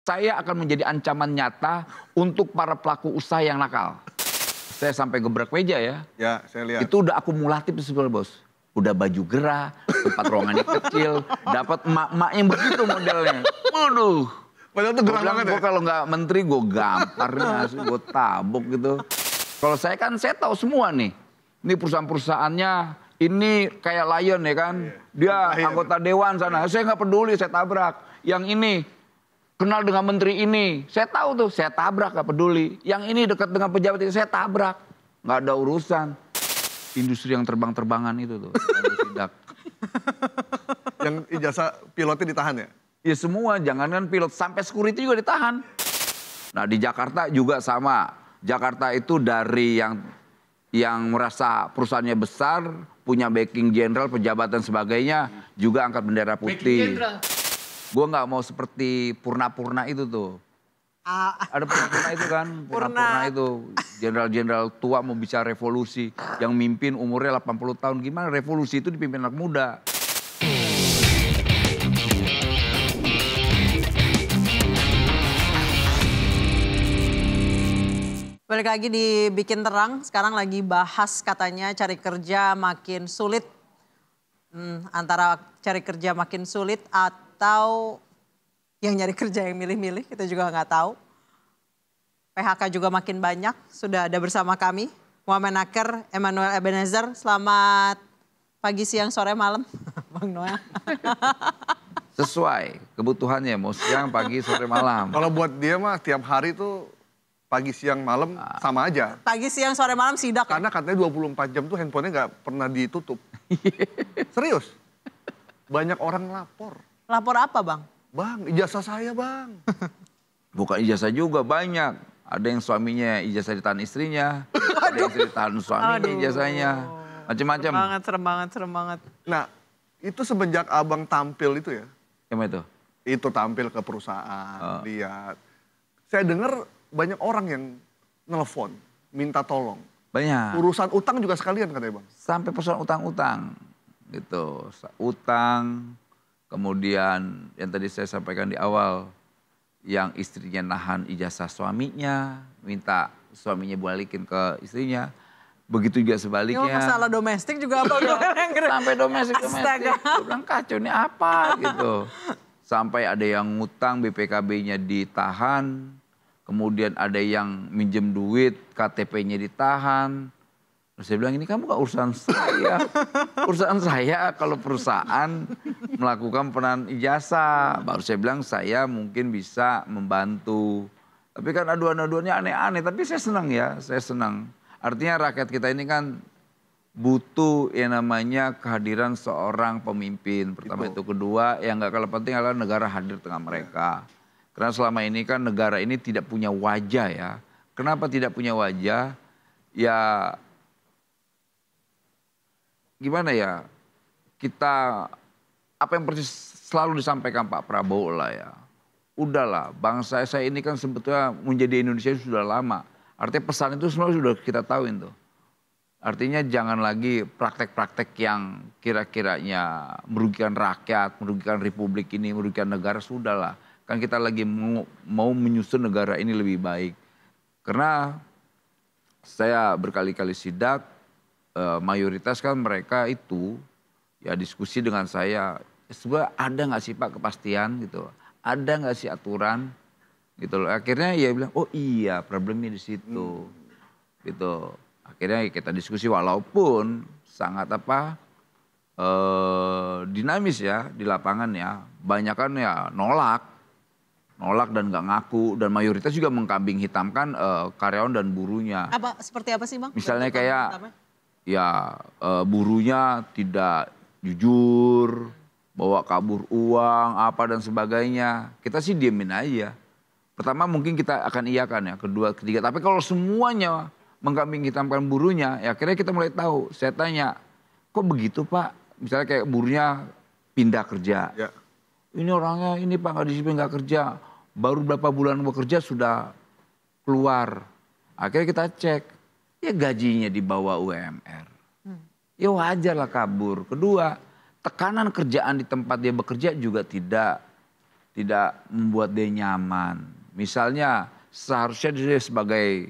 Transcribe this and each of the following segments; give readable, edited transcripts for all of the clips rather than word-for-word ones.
saya akan menjadi ancaman nyata untuk para pelaku usaha yang nakal. Saya sampai gebrak meja ya. Ya, saya lihat. Itu udah akumulatif sebetulnya bos. Udah baju gerah, tempat ruangannya kecil, dapat emak-emak yang begitu modelnya. Waduh. Padahal tuh gerah banget ya. Kalau nggak menteri gue gamparnya, gue tabuk gitu. Kalau saya kan saya tahu semua nih. Ini perusahaan-perusahaannya, ini kayak Lion ya kan. Dia anggota dewan sana, saya nggak peduli, saya tabrak. Yang ini kenal dengan menteri ini, saya tahu tuh, saya tabrak gak peduli. Yang ini dekat dengan pejabat itu, saya tabrak. Gak ada urusan. Industri yang terbang-terbangan itu tuh. Yang ijazah pilotnya ditahan ya? Ya semua, jangankan pilot, sampai security juga ditahan. Nah di Jakarta juga sama. Jakarta itu dari yang merasa perusahaannya besar, punya backing jenderal, pejabat dan sebagainya, juga angkat bendera putih. Gue nggak mau seperti Purna-Purna itu tuh. Ada Purna itu kan, Purna itu. Jenderal-jenderal tua mau bicara revolusi. Yang mimpin umurnya 80 tahun. Gimana revolusi itu dipimpin anak muda. Balik lagi di Bikin Terang, sekarang lagi bahas katanya cari kerja makin sulit. Antara cari kerja makin sulit atau yang nyari kerja yang milih-milih, kita juga nggak tahu. PHK juga makin banyak, sudah ada bersama kami. Muhammad Naker, Emmanuel Ebenezer, selamat pagi, siang, sore, malam. Bang Noel. Sesuai kebutuhannya, mau siang, pagi, sore, malam. Kalau buat dia mah tiap hari tuh pagi, siang, malam sama aja. Pagi, siang, sore, malam sidak. Karena katanya 24 jam tuh handphonenya nggak pernah ditutup. Serius. Banyak orang lapor. Lapor apa bang? Bang, ijazah saya bang. Bukan ijazah juga, banyak. Ada yang suaminya ijazah ditahan istrinya. Ada yang istri ditahan suaminya ijazahnya. Macam-macam. Serem banget. Nah, itu semenjak abang tampil itu ya. Gimana itu? Itu tampil ke perusahaan, lihat. Saya dengar banyak orang yang nelfon, minta tolong. Banyak. Urusan utang juga sekalian katanya bang. Sampai persoalan utang-utang. Gitu, utang, kemudian yang tadi saya sampaikan di awal, yang istrinya nahan ijazah suaminya, minta suaminya balikin ke istrinya, begitu juga sebaliknya. Ini masalah domestik juga apa? Sampai domestik. Gue bilang kacau ini apa gitu. Sampai ada yang ngutang, BPKB-nya ditahan, kemudian ada yang minjem duit, KTP-nya ditahan. Terus saya bilang ini kan bukan urusan saya. Urusan saya kalau perusahaan melakukan penahanan ijazah. Baru saya bilang saya mungkin bisa membantu. Tapi kan aduan-aduannya aneh-aneh. Tapi saya senang ya, saya senang. Artinya rakyat kita ini kan butuh yang namanya kehadiran seorang pemimpin. Pertama itu. Kedua yang gak kalah penting adalah negara hadir tengah mereka. Karena selama ini kan negara ini tidak punya wajah ya. Kenapa tidak punya wajah? Ya gimana ya, kita apa yang persis selalu disampaikan Pak Prabowo lah ya. Udahlah, bangsa saya ini kan sebetulnya menjadi Indonesia sudah lama. Artinya pesan itu semua sudah kita tahu itu. Artinya jangan lagi praktek-praktek yang kira-kiranya merugikan rakyat, merugikan republik ini, merugikan negara, sudahlah. Kan kita lagi mau menyusun negara ini lebih baik. Karena saya berkali-kali sidak, mayoritas kan mereka itu ya diskusi dengan saya, sebenarnya ada nggak sih Pak kepastian gitu, ada nggak sih aturan gitu loh. Akhirnya ya bilang oh iya problemnya di situ gitu. Akhirnya kita diskusi walaupun sangat dinamis ya di lapangan ya, banyak kan ya nolak dan nggak ngaku, dan mayoritas juga mengkambing hitamkan karyawan dan buruhnya. Seperti apa sih bang? Misalnya kayak ya burunya tidak jujur, bawa kabur uang, apa dan sebagainya. Kita sih diemin aja. Pertama mungkin kita akan iyakan ya, kedua, ketiga. Tapi kalau semuanya mengkambing hitamkan burunya, ya akhirnya kita mulai tahu. Saya tanya, kok begitu Pak? Misalnya kayak burunya pindah kerja. Ya. Ini orangnya ini Pak nggak disiplin, nggak kerja. Baru berapa bulan bekerja sudah keluar. Akhirnya kita cek. Ya gajinya di bawah UMR. Ya wajar lah kabur. Kedua, tekanan kerjaan di tempat dia bekerja juga tidak tidak membuat dia nyaman. Misalnya seharusnya dia sebagai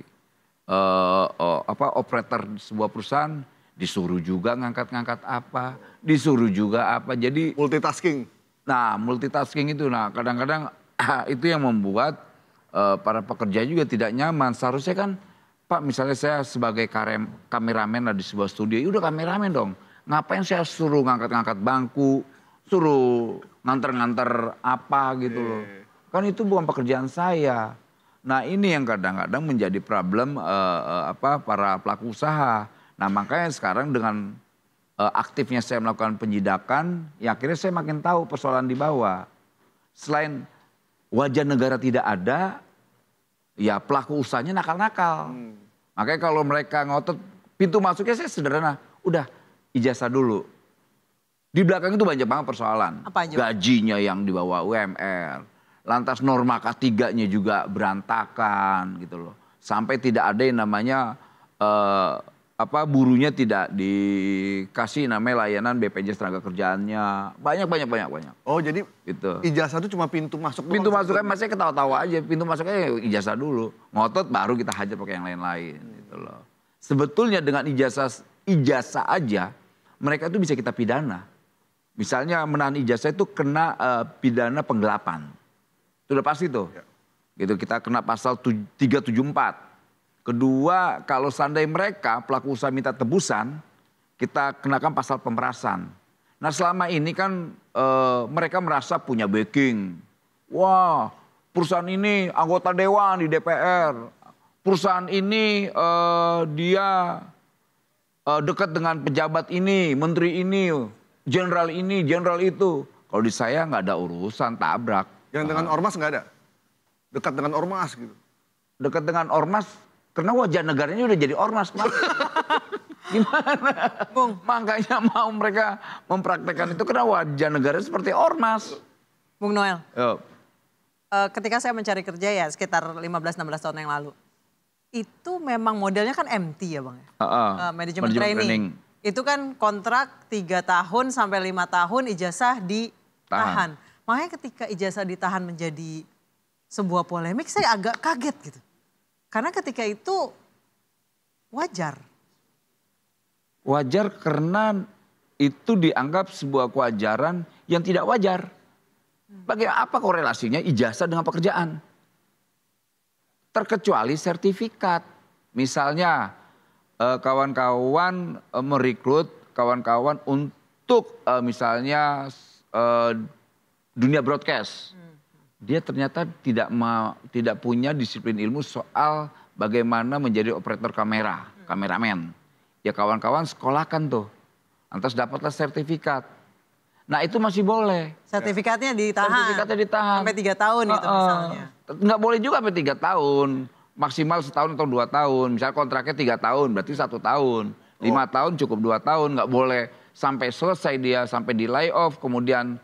operator sebuah perusahaan disuruh juga ngangkat-ngangkat apa, disuruh juga apa. Jadi Multitasking. nah multitasking itu, nah kadang-kadang itu yang membuat para pekerja juga tidak nyaman. Seharusnya kan Pak misalnya saya sebagai kameramen di sebuah studio, ya udah kameramen dong. Ngapain saya suruh ngangkat-ngangkat bangku, suruh nganter-nganter apa gitu loh. Kan itu bukan pekerjaan saya. Nah ini yang kadang-kadang menjadi problem para pelaku usaha. Nah makanya sekarang dengan aktifnya saya melakukan penyidakan, ya akhirnya saya makin tahu persoalan di bawah. Selain wajah negara tidak ada, ya pelaku usahanya nakal-nakal. Makanya kalau mereka ngotot, pintu masuknya saya sederhana, udah ijazah dulu. Di belakang itu banyak banget persoalan. Apa aja? Gajinya yang di bawah UMR. Lantas norma K3-nya juga berantakan gitu loh. Sampai tidak ada yang namanya burunya tidak dikasih namanya layanan BPJS tenaga kerjaannya. Banyak. Oh jadi Gitu. ijazah itu cuma pintu masuk Pintu doang masuknya sebetulnya. masih ketawa-tawa aja. Pintu masuknya ijazah dulu. Ngotot baru kita hajar pakai yang lain-lain gitu loh. Sebetulnya dengan ijazah aja mereka itu bisa kita pidana. Misalnya menahan ijazah itu kena pidana penggelapan. Itu udah pasti tuh. Ya. Gitu kita kena pasal 374. Kedua, kalau seandainya mereka pelaku usaha minta tebusan, kita kenakan pasal pemerasan. Nah selama ini kan mereka merasa punya backing. Wah perusahaan ini anggota dewan di DPR. Perusahaan ini dia dekat dengan pejabat ini, menteri ini, jenderal ini, jenderal itu. Kalau di saya nggak ada urusan, tabrak. Yang dengan ormas nggak ada? Dekat dengan ormas gitu? Dekat dengan ormas, karena wajah negaranya udah jadi ormas. Gimana? Bung. Makanya mau mereka mempraktekkan itu karena wajah negara seperti ormas. Bung Noel, Yo. ketika saya mencari kerja ya sekitar 15-16 tahun yang lalu. Itu memang modelnya kan MT ya Bang ya? Manajemen training. Itu kan kontrak 3 tahun sampai 5 tahun ijazah ditahan. Makanya ketika ijazah ditahan menjadi sebuah polemik saya agak kaget gitu. Karena ketika itu wajar. Wajar karena itu dianggap sebuah kewajaran yang tidak wajar. Bagaimana apa korelasinya ijazah dengan pekerjaan? Terkecuali sertifikat. Misalnya kawan-kawan merekrut kawan-kawan untuk misalnya dunia broadcast. Dia ternyata tidak punya disiplin ilmu soal bagaimana menjadi operator kameramen. Ya kawan-kawan sekolahkan tuh. Lantas dapatlah sertifikat. Nah itu masih boleh. Sertifikatnya ditahan. Sertifikatnya ditahan. Sampai 3 tahun gitu misalnya. Nggak boleh juga sampai 3 tahun. Maksimal setahun atau 2 tahun. Misalnya kontraknya 3 tahun berarti 1 tahun. 5 tahun cukup 2 tahun. Nggak boleh sampai selesai dia sampai di lay off. Kemudian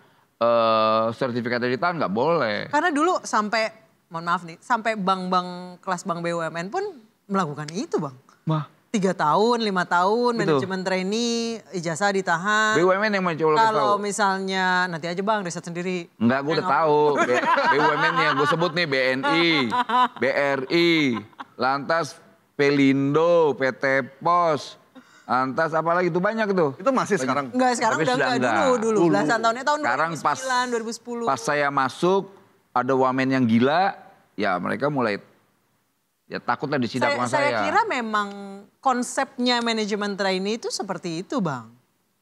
sertifikatnya ditahan nggak boleh. Karena dulu sampai, mohon maaf nih, sampai bank-bank kelas bank BUMN pun melakukan itu Bang. Wah. 3 tahun, 5 tahun, Gitu. manajemen trainee, ijazah ditahan. BUMN yang mau coba Kalau tahu. misalnya, nanti aja Bang riset sendiri. Enggak, gue udah tahu. BUMN yang gue sebut nih BNI, BRI, lantas Pelindo, PT Pos, lantas apalagi itu banyak tuh. Itu masih sekarang? Enggak, sekarang Tapi udah sudah enggak. enggak. Dulu belasan tahunnya tahun Sekarang 2009, 2010. Pas saya masuk, ada wamen yang gila, ya mereka mulai ya takutlah disidak sama Saya saya. kira memang konsepnya manajemen trainee itu seperti itu Bang.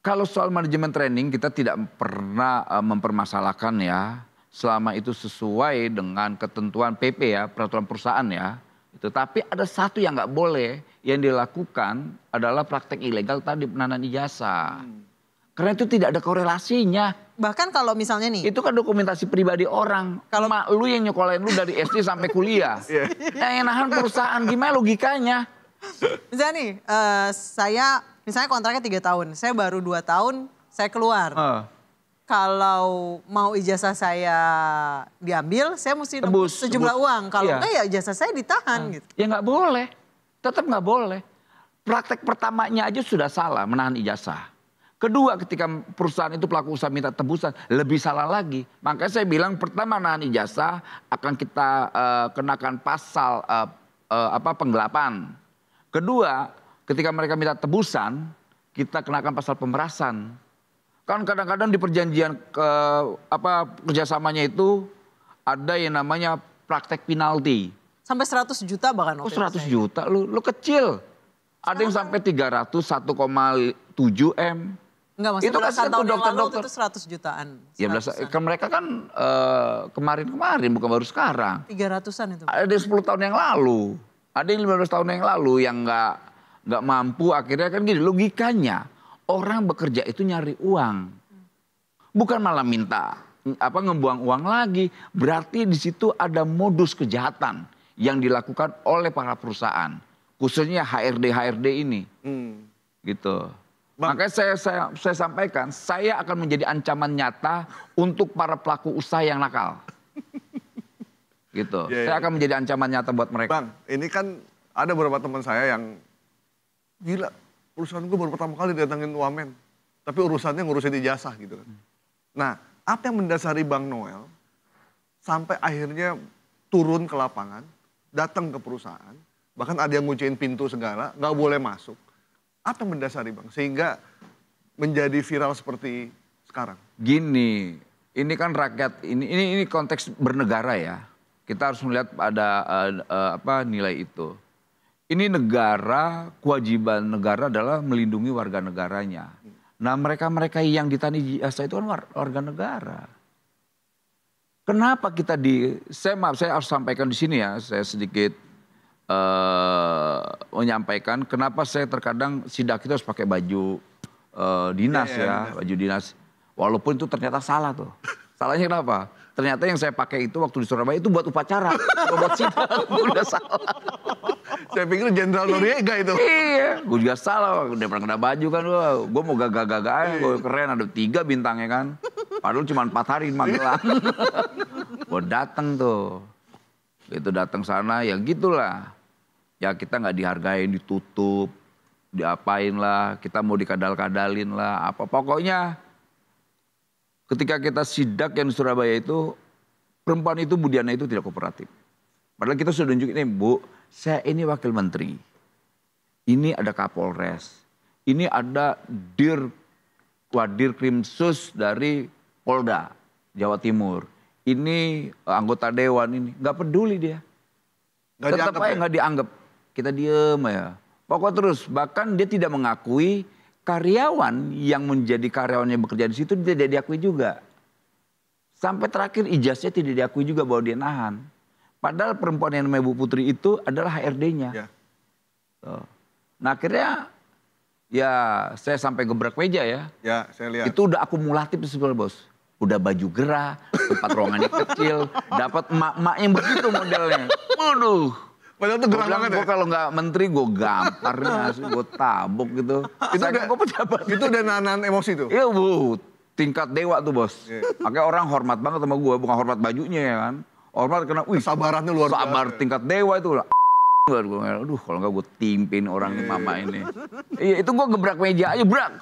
Kalau soal manajemen training kita tidak pernah mempermasalahkan ya. Selama itu sesuai dengan ketentuan PP ya, peraturan perusahaan ya. Itu. Tapi ada satu yang nggak boleh yang dilakukan adalah praktek ilegal tadi penahanan ijazah. Karena itu tidak ada korelasinya. Bahkan kalau misalnya nih. Itu kan dokumentasi pribadi orang. Kalau mak lu yang nyekolahin lu dari SD sampai kuliah. Nah, yang nahan perusahaan gimana logikanya? Misalnya nih, saya misalnya kontraknya 3 tahun, saya baru 2 tahun, saya keluar. Kalau mau ijazah saya diambil, saya mesti Tebus, sejumlah uang. Kalau iya. enggak ya ijazah saya ditahan gitu. Ya nggak boleh, tetap nggak boleh. Praktek pertamanya aja sudah salah menahan ijazah. Kedua, ketika perusahaan itu pelaku usaha minta tebusan, lebih salah lagi. Makanya saya bilang pertama nahan ijazah akan kita kenakan pasal penggelapan. Kedua, ketika mereka minta tebusan, kita kenakan pasal pemerasan. Kan kadang-kadang di perjanjian kerjasamanya itu ada yang namanya praktek penalti. Sampai 100 juta bahkan. Oh 100 juta lu kecil. Ada yang sampai 300, 1,7 M. Enggak, maksudnya itu kan belasan tahun yang lalu dokter-dokter itu 100 jutaan. Ya kan mereka kan kemarin bukan baru sekarang. 300-an itu. Ada 10 tahun yang lalu. Ada yang 15 tahun yang lalu yang nggak mampu, akhirnya kan gini logikanya. Orang bekerja itu nyari uang. Bukan malah minta ngebuang uang lagi. Berarti di situ ada modus kejahatan yang dilakukan oleh para perusahaan. Khususnya HRD ini. Gitu. Makanya saya sampaikan, saya akan menjadi ancaman nyata untuk para pelaku usaha yang nakal. Gitu. Saya akan menjadi ancaman nyata buat mereka. Bang, ini kan ada beberapa teman saya yang gila, perusahaan gue baru pertama kali datangin wamen. Tapi urusannya ngurusin ijazah gitu kan. Nah, apa yang mendasari Bang Noel sampai akhirnya turun ke lapangan, datang ke perusahaan, bahkan ada yang ngunciin pintu segala, nggak boleh masuk. Apa yang mendasari Bang sehingga menjadi viral seperti sekarang? Gini, ini kan rakyat, ini konteks bernegara ya. Kita harus melihat ada nilai itu. Ini negara, kewajiban negara adalah melindungi warga negaranya. Nah mereka-mereka yang ditani ijazah itu kan warga negara. Kenapa kita saya harus sampaikan di sini ya, saya sedikit menyampaikan kenapa saya terkadang sidak itu harus pakai baju dinas baju dinas. Walaupun itu ternyata salah tuh. Salahnya kenapa? Ternyata yang saya pakai itu waktu di Surabaya itu buat upacara, buat sidak, udah salah. Saya pikir Jenderal Noriega itu. Iya, gue juga salah, udah pernah kena baju kan, gue mau gagah-gagah aja, gue keren ada 3 bintangnya kan. Padahal cuma 4 hari di Magelang. Gue datang tuh, itu datang sana ya gitulah. Ya kita nggak dihargain, ditutup, diapain lah, kita mau dikadal-kadalin lah, apa pokoknya. Ketika kita sidak yang di Surabaya itu, perempuan itu budiannya itu tidak kooperatif. Padahal kita sudah tunjukin, nih Bu, saya ini wakil menteri. Ini ada Kapolres. Ini ada Wadir Krimsus dari Polda, Jawa Timur. Ini anggota Dewan ini. Nggak peduli dia. Tetap aja nggak dianggap. Kita diem ya. Pokoknya terus, bahkan dia tidak mengakui karyawan yang menjadi karyawannya bekerja di situ tidak diakui juga. Sampai terakhir ijazahnya tidak diakui juga bahwa dia nahan. Padahal perempuan yang namanya Bu Putri itu adalah HRD-nya. Ya. Nah akhirnya ya saya sampai gebrak meja ya. Ya saya lihat. Itu udah akumulatif sebenarnya bos. Udah baju gerah, tempat ruangannya kecil, dapat emak-emak yang begitu modelnya. Waduh. Padahal itu gerah banget ya. Gue kalau nggak menteri gue gamparnya, gue tabuk gitu. Itu udah nahan emosi tuh? Iya Bu, tingkat dewa tuh bos. Makanya orang hormat banget sama gue, bukan hormat bajunya ya kan. Hormat karena, wih kesabarannya luar biasa. Sabar tingkat dewa itu lah. Aduh kalau nggak gue timpin orang ini mama ini. Iya itu gue gebrak meja aja, brak.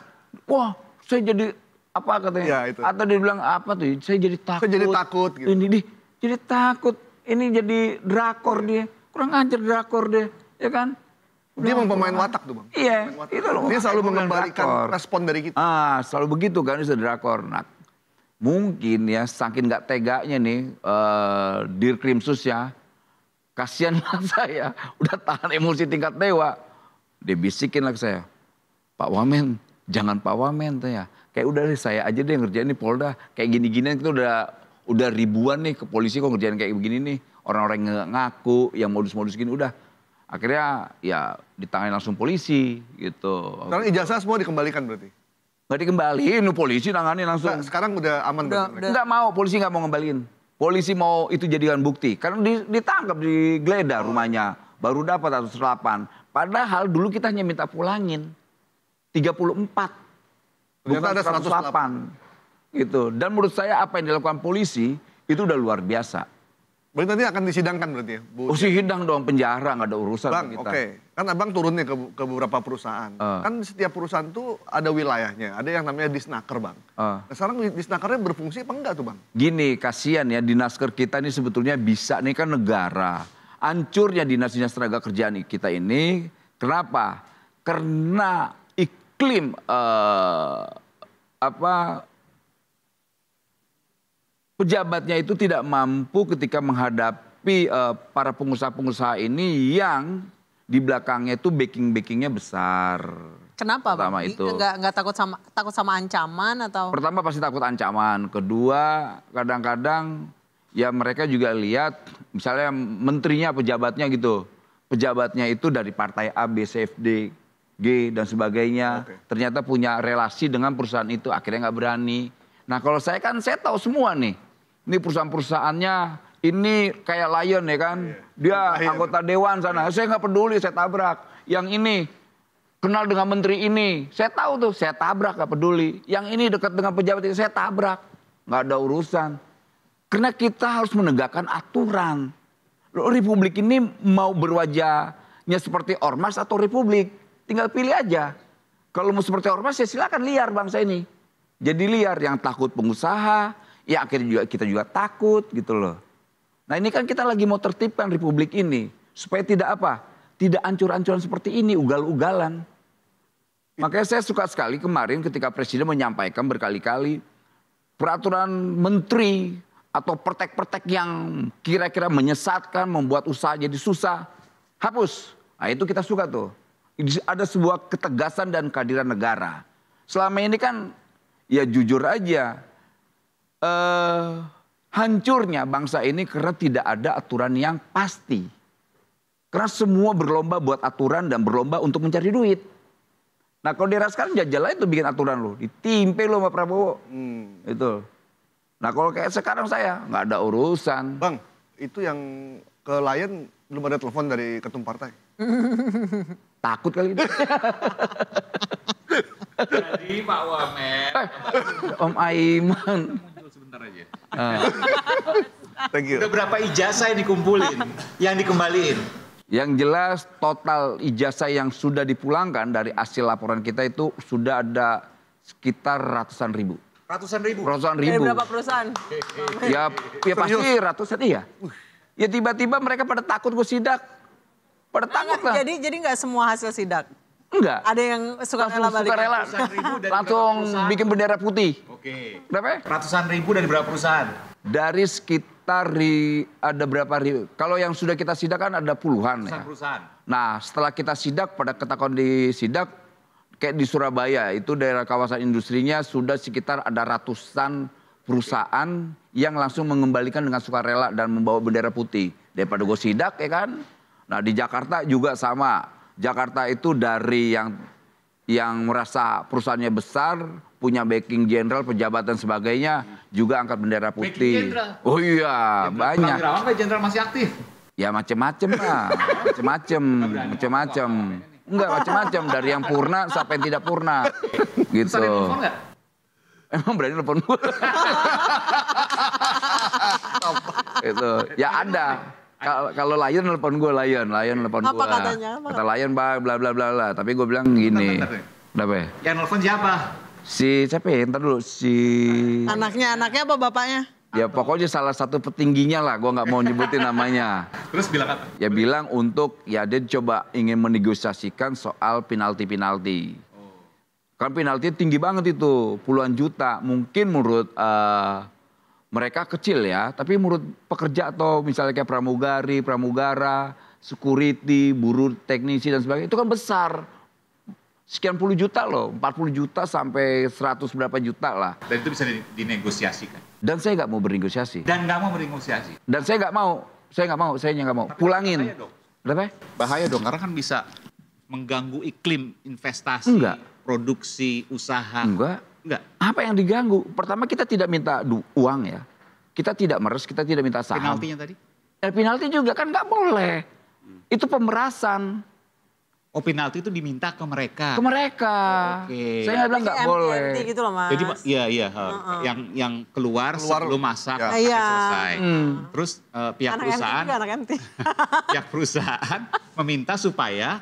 Wah saya jadi apa katanya. Ya, itu. Atau dia bilang apa tuh, saya jadi takut. Saya jadi takut gitu. Ini jadi takut, ini jadi drakor dia. Kurang ajar drakor deh, ya kan? Dia memang pemain watak tuh Bang. Iya, itu loh. Dia selalu mengembalikan respon dari kita. Selalu begitu kan, itu drakor. Nah, mungkin ya saking gak teganya nih, Dirkrimsus ya, kasihan saya, udah tahan emosi tingkat dewa. Dia bisikin lah ke saya, Pak Wamen, jangan Pak Wamen ya. Kayak udah deh saya aja deh ngerjain nih Polda, kayak gini-ginian kita udah ribuan nih ke polisi kok ngerjain kayak begini nih. Orang-orang yang ngaku, yang modus-modus gini udah. Akhirnya ya ditangani langsung polisi gitu. Sekarang ijazah semua dikembalikan berarti? Nggak dikembaliin, polisi nangani langsung. Nah, sekarang udah aman berarti? Nggak mau, polisi nggak mau ngembaliin. Polisi mau itu jadikan bukti. Karena ditangkap, digeledah rumahnya. Baru dapat 108. Padahal dulu kita hanya minta pulangin. 34. Ternyata ada 108. Gitu. Dan menurut saya apa yang dilakukan polisi itu udah luar biasa. Berarti nanti akan disidangkan berarti ya? Oh sidang dong, penjara nggak ada urusan Bang, kita. Oke. Kan abang turunnya ke beberapa perusahaan. Kan setiap perusahaan tuh ada wilayahnya. Ada yang namanya disnaker bang. Nah, sekarang disnakernya berfungsi apa enggak tuh bang? Gini, kasihan ya dinasker kita ini sebetulnya bisa nih kan negara. Hancurnya dinas-dinas tenaga kerjaan kita ini. Kenapa? Karena iklim pejabatnya itu tidak mampu ketika menghadapi para pengusaha-pengusaha ini yang di belakangnya itu backingnya besar. Kenapa Pertama Bang? itu. Nggak takut sama ancaman atau? Pertama pasti takut ancaman. Kedua kadang-kadang ya mereka juga lihat misalnya menterinya pejabatnya gitu. Pejabatnya itu dari partai A, B, C, F, D, G dan sebagainya. Ternyata punya relasi dengan perusahaan itu akhirnya nggak berani. Nah kalau saya kan saya tahu semua nih. Ini perusahaan-perusahaannya ini kayak Lion ya kan. Dia anggota dewan sana. Saya nggak peduli saya tabrak. Yang ini kenal dengan menteri ini. Saya tahu tuh saya tabrak nggak peduli. Yang ini dekat dengan pejabat itu saya tabrak. Nggak ada urusan. Karena kita harus menegakkan aturan. Republik ini mau berwajahnya seperti ormas atau republik. Tinggal pilih aja. Kalau mau seperti ormas ya silakan liar bangsa ini. Jadi liar yang takut pengusaha. Ya akhirnya kita juga takut gitu loh. Nah ini kan kita lagi mau tertibkan republik ini. Supaya tidak apa? Tidak ancur-ancuran seperti ini, ugal-ugalan. Makanya saya suka sekali kemarin ketika Presiden menyampaikan berkali-kali. Peraturan menteri atau pertek-pertek yang kira-kira menyesatkan, membuat usaha jadi susah. Hapus. Nah itu kita suka tuh. Ada sebuah ketegasan dan kehadiran negara. Selama ini kan ya jujur aja. Hancurnya bangsa ini karena tidak ada aturan yang pasti. Karena semua berlomba buat aturan dan berlomba untuk mencari duit. Nah kalau daerah sekarang jajal aja tuh bikin aturan lo. Ditimpe lo sama Prabowo. Itu. Nah kalau kayak sekarang saya nggak ada urusan. Bang, itu yang ke Lion belum ada telepon dari ketum partai. Takut kali ini. Jadi Pak Wamen. Om Aiman. Sebentar aja. Thank you. Udah berapa ijazah yang dikumpulin, yang dikembaliin? Yang jelas total ijazah yang sudah dipulangkan dari hasil laporan kita itu sudah ada sekitar ratusan ribu. Ratusan ribu? Ratusan Dari ribu. berapa perusahaan? Ya pasti ratusan iya. Ya tiba-tiba mereka pada takut gue sidak. Pada takut lah. Jadi nggak semua hasil sidak? Enggak. Ada yang suka rela balik? Suka rela. Langsung bikin bendera putih. Oke. Berapa? Ratusan ribu dari berapa perusahaan? Dari sekitar ada berapa ribu. Kalau yang sudah kita sidak kan ada puluhan ya. Perusahaan. Nah setelah kita sidak pada ketahuan di sidak. Kayak di Surabaya itu daerah kawasan industrinya sudah sekitar ada ratusan perusahaan yang langsung mengembalikan dengan sukarela dan membawa bendera putih. Daripada gue sidak ya kan. Nah di Jakarta juga sama. Jakarta itu dari yang merasa perusahaannya besar, punya backing jenderal, pejabat dan sebagainya, juga angkat bendera putih. Oh iya, banyak. Purnawirawan Pak Jenderal masih aktif? Ya macem-macem lah, macem-macem. Enggak macem-macem, dari yang purna sampai yang tidak purna. Gitu. Terus ada yang telepon nggak? Emang berani telepon gue? Itu. Ya ada. Kalau Lion telepon gue, Lion telepon gue. Apa katanya? Kata Lion bang, bla bla bla bla. Tapi gue bilang gini. Kenapa ya? Yang telepon siapa? Siapa ya? Ntar dulu Anaknya apa bapaknya? Ya pokoknya salah satu petingginya lah, gue nggak mau nyebutin namanya. Terus bilang apa? Ya bilang untuk, ya dia coba ingin menegosiasikan soal penalti. Kan penalti tinggi banget itu, puluhan juta. Mungkin menurut mereka kecil ya, tapi menurut pekerja atau misalnya kayak pramugara, security, buruh teknisi dan sebagainya, itu kan besar. Sekian puluh juta loh, 40 juta sampai 100 berapa juta lah. Dan itu bisa dinegosiasikan. Dan saya nggak mau bernegosiasi. Dan nggak mau bernegosiasi. Dan saya nggak mau. Pulangin. Bahaya dong. Kenapa? Bahaya dong, karena kan bisa mengganggu iklim investasi, Enggak. produksi, usaha. Enggak. Apa yang diganggu? Pertama kita tidak minta uang ya. Kita tidak meres, kita tidak minta saham. Penaltinya tadi? Penalti juga kan nggak boleh. Itu pemerasan. Oh penalti itu diminta ke mereka? Ke mereka. Oke. Saya bilang nggak boleh. gitu loh Mas. Jadi iya. Yang keluar sebelum masak sampai Iya. selesai. Terus pihak anak perusahaan, MT juga anak MT. pihak perusahaan meminta supaya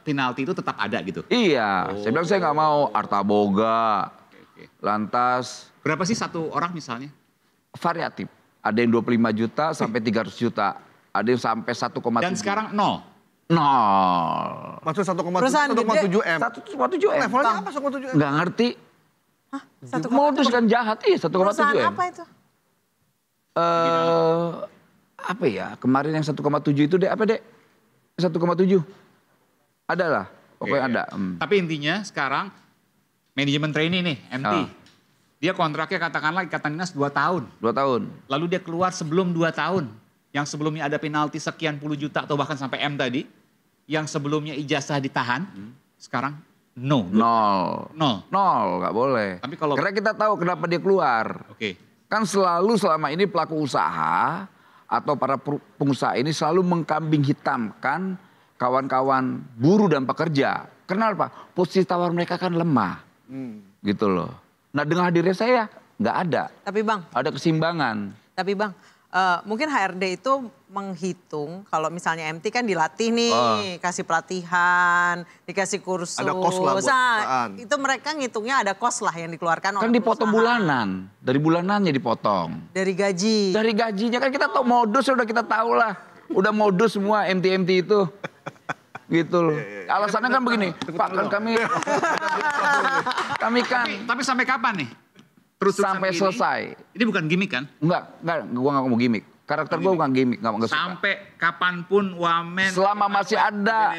penalti itu tetap ada gitu. Iya, saya bilang saya nggak mau Arta Boga, Oke. lantas Berapa sih satu orang misalnya? variatif. Ada yang 25 juta sampai 300 juta. Ada yang sampai 1,7. Dan sekarang 0. Nol. Maksudnya Perusahaan 1,7 M. 1,7 M. Levelnya apa 1,7 M? Nggak ngerti. Satu Modus kan jahat. Iya 1,7 Perusahaan M. apa itu? Apa ya? Kemarin yang 1,7 itu deh apa deh? 1,7. Ada lah. Pokoknya Oke, ada. Tapi intinya sekarang manajemen trainee nih, MT. Dia kontraknya katakanlah ikatan dinas 2 tahun. 2 tahun. Lalu dia keluar sebelum 2 tahun. Yang sebelumnya ada penalti sekian puluh juta atau bahkan sampai M tadi. Yang sebelumnya ijazah ditahan, sekarang no. Nol. Nol. Nggak boleh. Tapi kalau- Karena kita tahu kenapa dia keluar. Oke. Kan selalu selama ini pelaku usaha atau para pengusaha ini selalu mengkambing hitamkan kawan-kawan buruh dan pekerja. Kenapa? Posisi tawar mereka kan lemah. Gitu loh. Nah dengan hadirnya saya nggak ada. Tapi Bang, Ada keseimbangan. mungkin HRD itu menghitung kalau misalnya MT kan dilatih nih, kasih pelatihan, dikasih kursus. Ada cost lah buat perusahaan. Itu mereka ngitungnya ada cost lah yang dikeluarkan Kan oleh dipotong perusahaan. bulanan. Dari bulanannya dipotong. Dari gaji. Dari gajinya kan kita tahu modus udah kita tahu lah. Udah modus semua MT itu. Gitu loh. Alasannya kan begini, Pak kan kami kan Tapi sampai kapan nih? Terus-terusan sampai begini? selesai. Ini bukan gimmick kan? Enggak, gua nggak mau gimmick. Karakter gua bukan gimmick, nggak suka. Sampai kapanpun Wamen. Selama masih ada,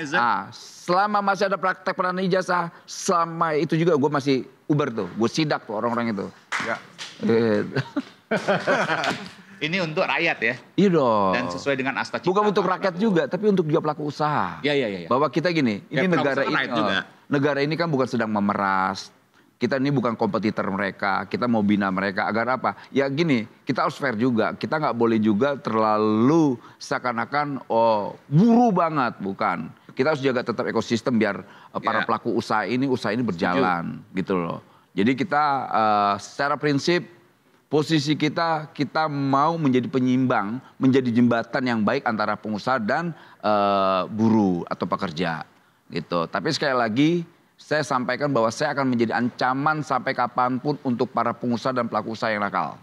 selama masih ada praktek peranan ijazah, selama itu juga gua masih uber tuh, gua sidak tuh orang-orang itu. Ya. Gitu. Ini untuk rakyat ya. Iya dong. Dan sesuai dengan asta cipta. Bukan untuk rakyat juga, tapi untuk juga pelaku usaha. Iya. Bahwa kita gini, Ya, ini pelaku negara usaha ini, rakyat juga. negara ini kan bukan sedang memeras. Kita ini bukan kompetitor mereka, kita mau bina mereka agar apa? Ya gini, kita harus fair juga. Kita nggak boleh juga terlalu seakan-akan buru banget, bukan. Kita harus jaga tetap ekosistem biar para Ya. pelaku usaha ini berjalan, gitu loh. Jadi kita secara prinsip posisi kita mau menjadi penyimbang, menjadi jembatan yang baik antara pengusaha dan buruh atau pekerja, gitu. Tapi sekali lagi saya sampaikan bahwa saya akan menjadi ancaman sampai kapanpun untuk para pengusaha dan pelaku usaha yang nakal.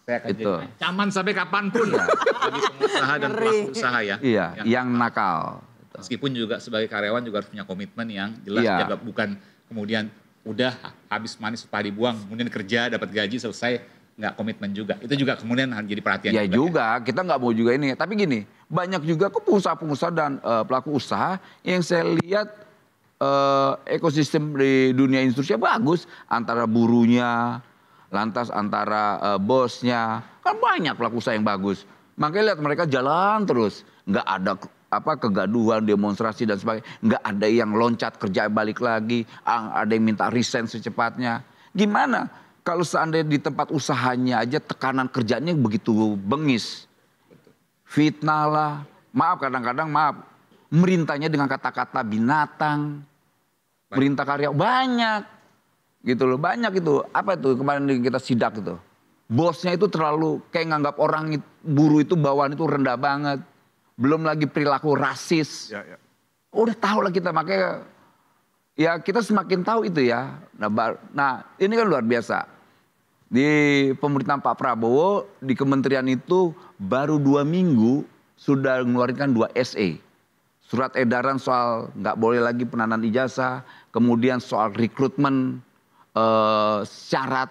Saya akan Itu. jadi ancaman sampai kapanpun. Bagi pengusaha dan pelaku usaha ya. Iya, yang nakal. Meskipun juga sebagai karyawan juga harus punya komitmen yang jelas. Iya. Jaga, bukan kemudian udah habis manis supaya dibuang. Kemudian kerja dapat gaji selesai. Nggak komitmen juga. Itu juga kemudian harus jadi perhatian. Ya juga, kita nggak mau juga ini. Tapi gini, banyak juga kok pengusaha-pengusaha dan pelaku usaha yang saya lihat ekosistem di dunia industri bagus. Antara buruhnya, lantas antara bosnya. Kan banyak pelaku usaha yang bagus. Makanya lihat mereka jalan terus. Nggak ada kegaduhan, demonstrasi dan sebagainya. Nggak ada yang loncat kerja balik lagi. Ada yang minta resign secepatnya. Gimana? Kalau seandainya di tempat usahanya aja tekanan kerjanya begitu bengis. Fitnah lah. Maaf kadang-kadang merintahnya dengan kata-kata binatang. Merintah karya banyak. Gitu loh, banyak itu. Apa itu kemarin kita sidak itu. Bosnya itu terlalu kayak nganggap orang buruh itu bawaan itu rendah banget. Belum lagi perilaku rasis. Ya. Udah tahu lah kita, makanya ya kita semakin tahu itu ya. Nah ini kan luar biasa. Di pemerintahan Pak Prabowo, di kementerian itu baru 2 minggu sudah mengeluarkan 2 SE. Surat edaran soal nggak boleh lagi penanaman ijazah, kemudian soal rekrutmen syarat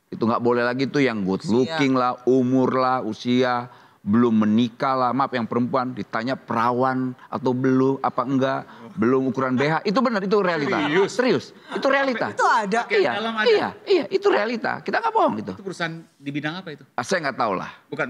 itu nggak boleh lagi tuh yang good looking lah, umur lah, usia, belum menikah lah, maaf yang perempuan ditanya perawan atau belum, apa enggak, belum ukuran BH, itu benar, itu realita. Serius, itu realita. Itu ada. Dalam ada. Iya, itu realita. Kita nggak bohong itu. Itu perusahaan di bidang apa itu? Saya nggak tahu lah. Bukan.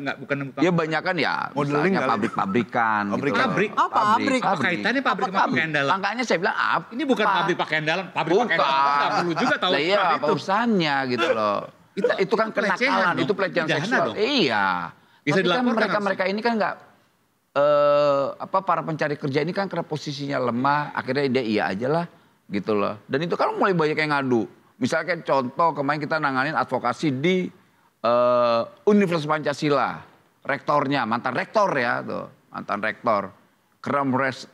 Ya banyak kan ya, Modeling misalnya kali. pabrik-pabrikan. Pabrik. Gitu. Pabrik? Apa pabrik? Apa kaitannya pabrik sama pakaian dalam? Makanya saya bilang Ini bukan pabrik pakaian dalam, pabrik pakaian dalam. Nggak perlu juga tahu Lah iya, seperti apa itu. urusannya gitu loh. Itu kan pelecehan kenakalan, dong. itu pelecehan Pidana seksual. dong. Iya. Bisa Tapi kan dilaporkan mereka ini kan nggak para pencari kerja ini kan karena posisinya lemah, akhirnya dia iya aja lah gitu loh. Dan itu kan mulai banyak yang ngadu. Misalnya kayak contoh kemarin kita nanganin advokasi di Universitas Pancasila. Rektornya, mantan rektor ya tuh, mantan rektor. karena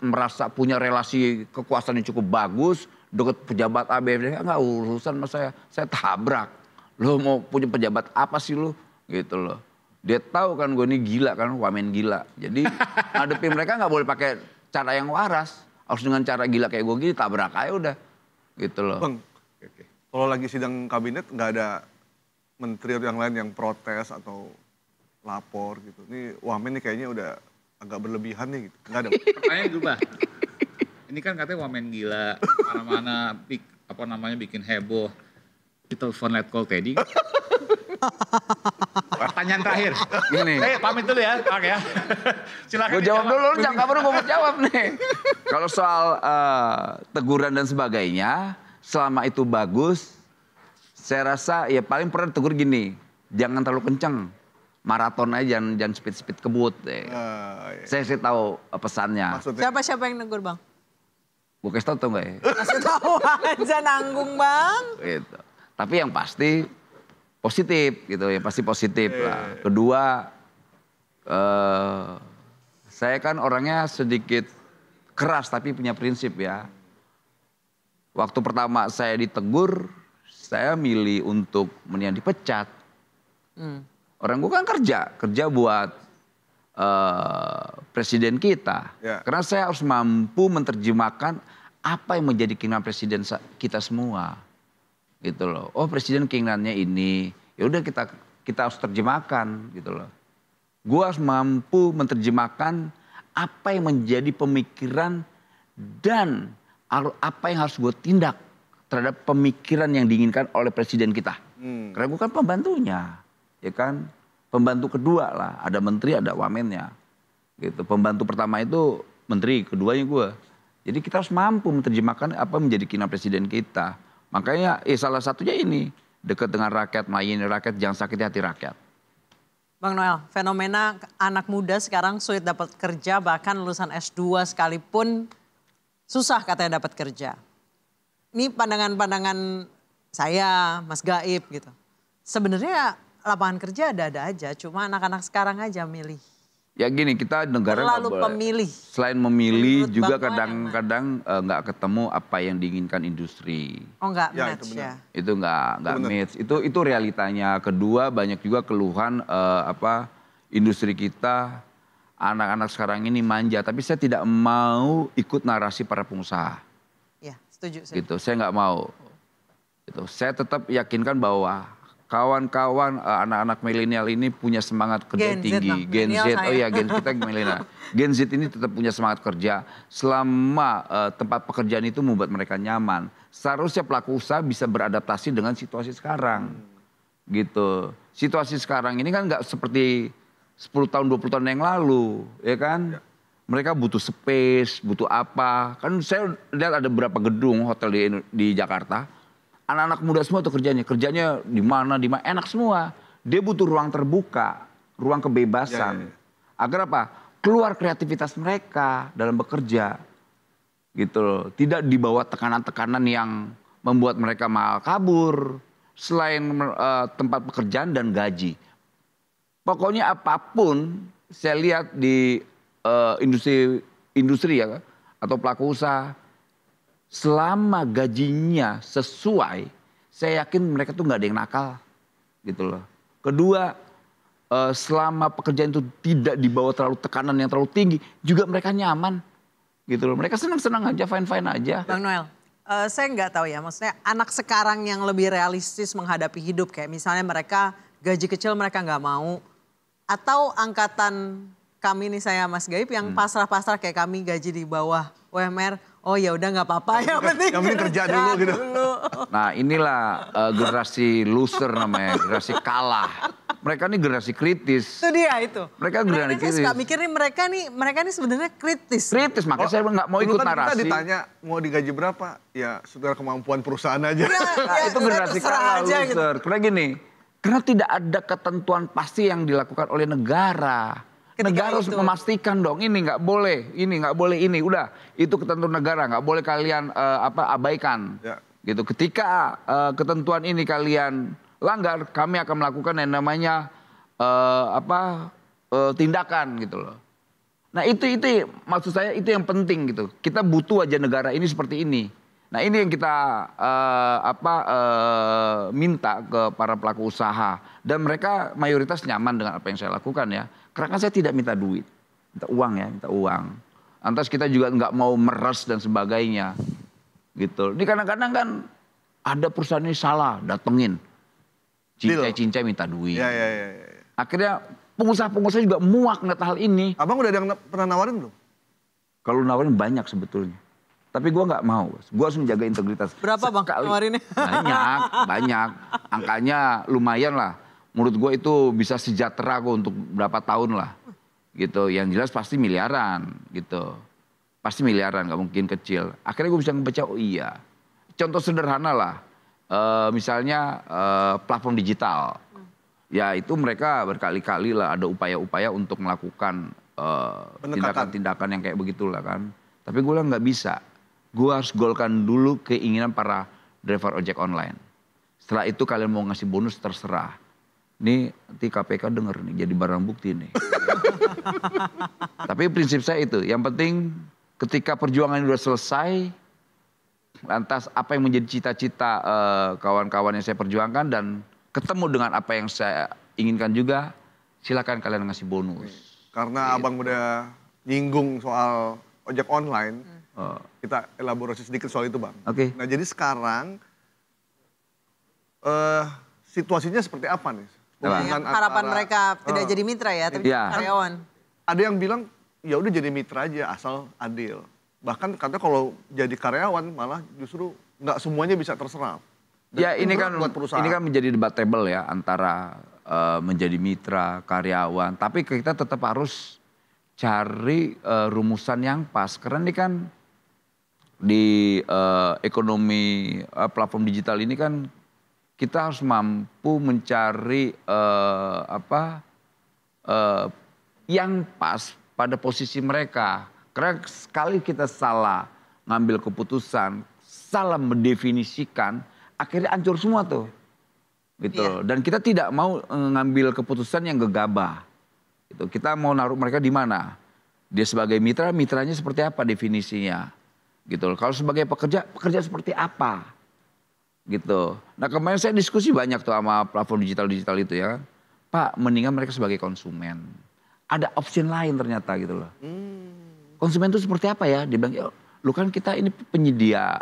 merasa punya relasi kekuasaan yang cukup bagus, deket pejabat A, B, C, nggak urusan sama saya tabrak. Lo mau punya pejabat apa sih lo? Gitu loh. Dia tahu kan gue ini gila kan, wamen gila. Jadi ngadepin mereka nggak boleh pakai cara yang waras. Harus dengan cara gila kayak gue gini, tabrak aja udah. Gitu loh. Bang, kalau lagi sidang kabinet nggak ada menteri yang lain yang protes atau lapor gitu. Ini wamen nih kayaknya udah agak berlebihan nih gitu. Nggak ada. Pertanyaannya berubah. Ini kan katanya wamen gila, mana-mana bikin heboh. Ditelepon Letkol Teddy. Pertanyaan terakhir. Gini. Pamit dulu ya, Oke ya. Silakan. Gue jawab dulu, jangan kabar gue mau jawab nih. Kalau soal teguran dan sebagainya, selama itu bagus, saya rasa ya paling pernah tegur gini, jangan terlalu kenceng. Maraton aja, jangan speed kebut. Iya. Saya sih tahu pesannya. Maksudnya Siapa yang negur bang? Gue kasih tau nggak ya? Kasih tahu aja nanggung bang. Gitu. Tapi yang pasti positif gitu, yang pasti positif lah. Kedua, saya kan orangnya sedikit keras tapi punya prinsip ya. Waktu pertama saya ditegur, saya milih untuk mendingan dipecat. Orang gue kan kerja buat presiden kita. Ya. Karena saya harus mampu menerjemahkan apa yang menjadi keinginan presiden kita semua. Gitu loh. Oh presiden keinginannya ini, ya udah kita harus terjemahkan gitu loh. Gue harus mampu menerjemahkan apa yang menjadi pemikiran dan apa yang harus gue tindak terhadap pemikiran yang diinginkan oleh presiden kita. Karena gue kan pembantunya, ya kan. Pembantu kedua lah, ada menteri, ada wamennya. Gitu. Pembantu pertama itu menteri, keduanya gue. Jadi kita harus mampu menerjemahkan apa menjadi keinginan presiden kita. Makanya salah satunya ini, dekat dengan rakyat, main rakyat, jangan sakiti hati rakyat. Bang Noel, fenomena anak muda sekarang sulit dapat kerja, bahkan lulusan S2 sekalipun susah katanya dapat kerja. Ini pandangan-pandangan saya, Mas Gaib gitu. Sebenarnya lapangan kerja ada-ada aja, cuma anak-anak sekarang aja milih. Ya gini, kita negara Terlalu pemilih. Selain memilih Menurut juga Bang Noel kadang-kadang nggak ketemu apa yang diinginkan industri. Oh nggak Ya, match itu ya. Itu nggak benar. match. Itu realitanya. Kedua banyak juga keluhan industri kita anak-anak sekarang ini manja. Tapi saya tidak mau ikut narasi para pengusaha. Ya setuju. Gitu. Saya nggak mau. Gitu. Saya tetap yakinkan bahwa kawan-kawan anak-anak milenial ini punya semangat kerja Gen Z tinggi. dong, Gen Z, milenial saya. oh iya Gen kita milenial. Gen Z ini tetap punya semangat kerja selama tempat pekerjaan itu membuat mereka nyaman. Seharusnya pelaku usaha bisa beradaptasi dengan situasi sekarang. Gitu. Situasi sekarang ini kan nggak seperti 10 tahun, 20 tahun yang lalu, ya kan? Mereka butuh space, butuh apa. Kan saya lihat ada beberapa gedung hotel di Jakarta. Anak-anak muda semua tuh kerjanya di mana, enak semua. Dia butuh ruang terbuka, ruang kebebasan. Agar apa? Keluar kreativitas mereka dalam bekerja. Gitu loh. Tidak dibawa tekanan-tekanan yang membuat mereka malah kabur. Selain tempat pekerjaan dan gaji. Pokoknya apapun saya lihat di industri ya atau pelaku usaha. Selama gajinya sesuai, saya yakin mereka tuh nggak ada yang nakal, gitu loh. Kedua, selama pekerjaan itu tidak dibawa terlalu tekanan yang terlalu tinggi, juga mereka nyaman, gitu loh. Mereka senang-senang aja, fine-fine aja. Bang Noel, saya nggak tahu ya, maksudnya anak sekarang yang lebih realistis menghadapi hidup, kayak misalnya mereka gaji kecil mereka nggak mau, atau angkatan kami nih saya Mas Gaib yang pasrah-pasrah kayak kami gaji di bawah UMR. Oh ya udah nggak apa-apa, yang penting kerja dulu gitu. Nah inilah generasi loser namanya, generasi kalah. Mereka nih generasi kritis. Itu dia itu. Mereka generasi Saya kritis. suka mikir nih mereka nih sebenarnya kritis. Kritis, makanya saya nggak mau ikut Dulu kan narasi. kita ditanya mau digaji berapa, ya sesuai kemampuan perusahaan aja. Nah, itu generasi terserah kalah aja gitu. loser. Karena gini, karena tidak ada ketentuan pasti yang dilakukan oleh negara. Ketika Negara harus itu. memastikan dong ini nggak boleh, ini nggak boleh, ini udah itu ketentuan negara nggak boleh kalian abaikan. Ya. Gitu. Ketika ketentuan ini kalian langgar, kami akan melakukan yang namanya tindakan gitu loh. Nah itu maksud saya itu yang penting gitu. Kita butuh aja negara ini seperti ini. Nah ini yang kita minta ke para pelaku usaha. Dan mereka mayoritas nyaman dengan apa yang saya lakukan ya. Karena kan saya tidak minta duit. Minta uang ya, minta uang. Lantas kita juga nggak mau meres dan sebagainya. Gitu. Ini kadang-kadang kan ada perusahaan ini salah, datengin. Cincai-cincai minta duit. Ya. Akhirnya pengusaha-pengusaha juga muak ngeliat hal ini. Abang udah ada yang pernah nawarin belum? Kalau nawarin banyak sebetulnya. Tapi gue nggak mau. Gue harus menjaga integritas. Berapa bang nawarinnya? Banyak. Angkanya lumayan lah. Menurut gue itu bisa sejahtera gue untuk berapa tahun lah. Gitu. Yang jelas pasti miliaran gitu. Pasti miliaran, gak mungkin kecil. Akhirnya gue bisa ngebaca, oh iya. Contoh sederhana lah. Misalnya platform digital. Ya itu mereka berkali-kali lah ada upaya-upaya untuk melakukan tindakan-tindakan yang kayak begitulah kan. Tapi gue bilang nggak bisa. Gue harus golkan dulu keinginan para driver ojek online. Setelah itu kalian mau ngasih bonus terserah. Nih nanti KPK denger nih jadi barang bukti nih. Tapi prinsip saya itu. Yang penting ketika perjuangan ini sudah selesai. Lantas apa yang menjadi cita-cita kawan-kawan yang saya perjuangkan dan ketemu dengan apa yang saya inginkan juga, silakan kalian ngasih bonus. Karena abang udah nyinggung soal ojek online, kita elaborasi sedikit soal itu bang. Oke. Nah jadi sekarang situasinya seperti apa nih? Harapan mereka tidak jadi mitra ya, tapi karyawan. Ada yang bilang ya udah jadi mitra aja asal adil. Bahkan katanya kalau jadi karyawan malah justru nggak semuanya bisa terserap. Ya ini kan menjadi debatable ya antara menjadi mitra, karyawan. Tapi kita tetap harus cari rumusan yang pas. Karena ini kan di ekonomi platform digital ini kan kita harus mampu mencari yang pas pada posisi mereka. Karena sekali kita salah ngambil keputusan, salah mendefinisikan, akhirnya hancur semua tuh. Gitu. Yeah. Dan kita tidak mau ngambil keputusan yang gegabah. Gitu. Kita mau naruh mereka di mana? Dia sebagai mitra, mitranya seperti apa definisinya? Gitu. Kalau sebagai pekerja, pekerja seperti apa? Gitu. Nah kemarin saya diskusi banyak tuh sama platform digital itu ya. Pak, mendingan mereka sebagai konsumen. Ada option lain ternyata gitu loh. Konsumen itu seperti apa ya? Dia bilang, ya, lu kan kita ini penyedia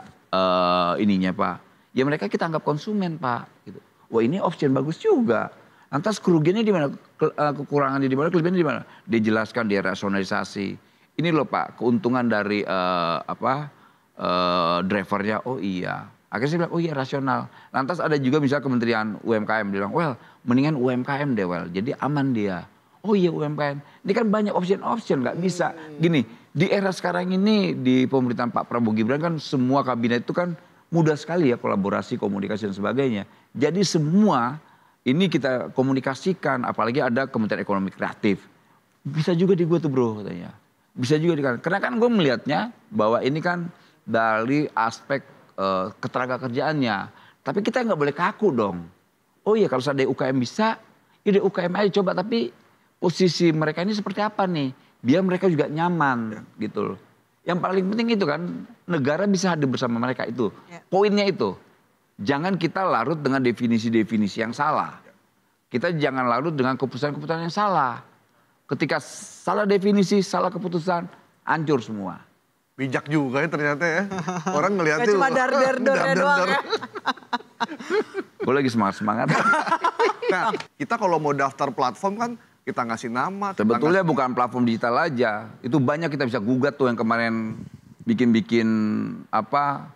ininya Pak. Ya mereka kita anggap konsumen Pak. Gitu. Wah ini option bagus juga. Lantas kerugiannya di mana? Kekurangannya di mana? Kelebihannya di mana? Dia jelaskan, dia rasionalisasi. Ini loh Pak, keuntungan dari drivernya. Oh iya. Akhirnya saya bilang, oh iya rasional. Lantas ada juga misalnya Kementerian UMKM. Dia bilang, well mendingan UMKM deh well. Jadi aman dia. Oh iya UMKM. Ini kan banyak option nggak bisa. Gini, di era sekarang ini di pemerintahan Pak Prabowo Gibran kan semua kabinet itu kan mudah sekali ya kolaborasi, komunikasi dan sebagainya. Jadi semua ini kita komunikasikan, apalagi ada Kementerian Ekonomi Kreatif. Bisa juga dibuat tuh bro katanya. Bisa juga karena kan gue melihatnya bahwa ini kan dari aspek ketenaga kerjaannya. Tapi kita nggak boleh kaku dong. Oh iya kalau ada UKM bisa, ya di UKM aja coba tapi posisi mereka ini seperti apa nih? Biar mereka juga nyaman gitu loh. Yang paling penting itu kan negara bisa hadir bersama mereka itu. Poinnya itu. Jangan kita larut dengan definisi-definisi yang salah. Kita jangan larut dengan keputusan-keputusan yang salah. Ketika salah definisi, salah keputusan, hancur semua. Bijak juga ya ternyata ya. Orang ngeliatnya. Gak cuma dar-dar doang ya. Gue lagi semangat-semangat. Nah kita kalau mau daftar platform kan kita ngasih nama. Sebetulnya bukan platform digital aja. Itu banyak kita bisa gugat tuh yang kemarin bikin-bikin apa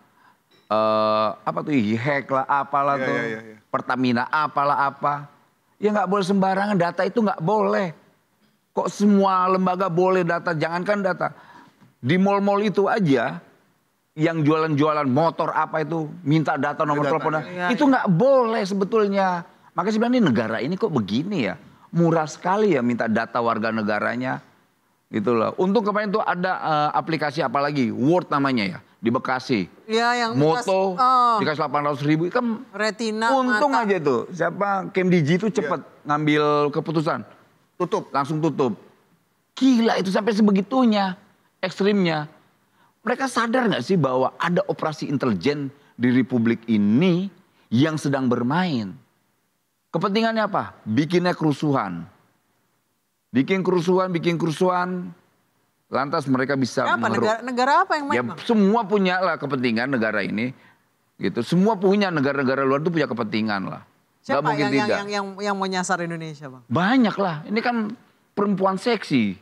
tuh hack lah apalah tuh. Pertamina apalah apa. Ya nggak boleh sembarangan, data itu nggak boleh. Kok semua lembaga boleh data, jangankan data. Di mal-mal itu aja yang jualan-jualan motor apa itu minta data nomor telepon. Itu nggak boleh sebetulnya. Makanya saya bilang ini negara ini kok begini ya. Murah sekali ya minta data warga negaranya gitu loh. Untung kemarin tuh ada aplikasi apalagi Word namanya ya di Bekasi. Iya yang Moto dikasih 800.000 kan retina untung mata. aja tuh. Siapa Kemdigi itu cepet ngambil keputusan. Tutup. Langsung tutup. Gila itu sampai sebegitunya, ekstrimnya. Mereka sadar nggak sih bahwa ada operasi intelijen di Republik ini yang sedang bermain? Kepentingannya apa? Bikinnya kerusuhan. Bikin kerusuhan. Lantas mereka bisa Apa negara apa yang main? Ya, semua punya lah kepentingan negara ini. Gitu. Semua punya, negara-negara luar itu punya kepentingan lah. Nggak Siapa mungkin tidak. yang mau nyasar Indonesia, Bang? Banyak lah. Ini kan perempuan seksi.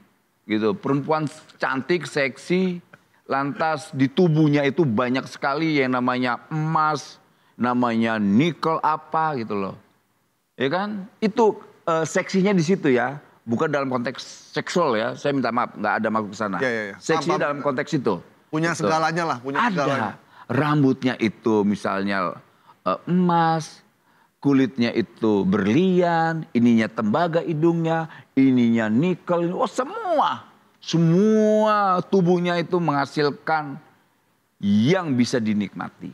Gitu, perempuan cantik, seksi, lantas di tubuhnya itu banyak sekali yang namanya emas, namanya nikel apa gitu loh. Ya kan? Itu seksinya di situ ya, bukan dalam konteks seksual ya. Saya minta maaf, nggak ada maksud ke sana. Ya. Seksi dalam konteks itu. Punya gitu. segalanya lah, punya segalanya. Ada. Rambutnya itu misalnya emas, kulitnya itu berlian, ininya tembaga hidungnya, ininya nikel, oh semua tubuhnya itu menghasilkan yang bisa dinikmati.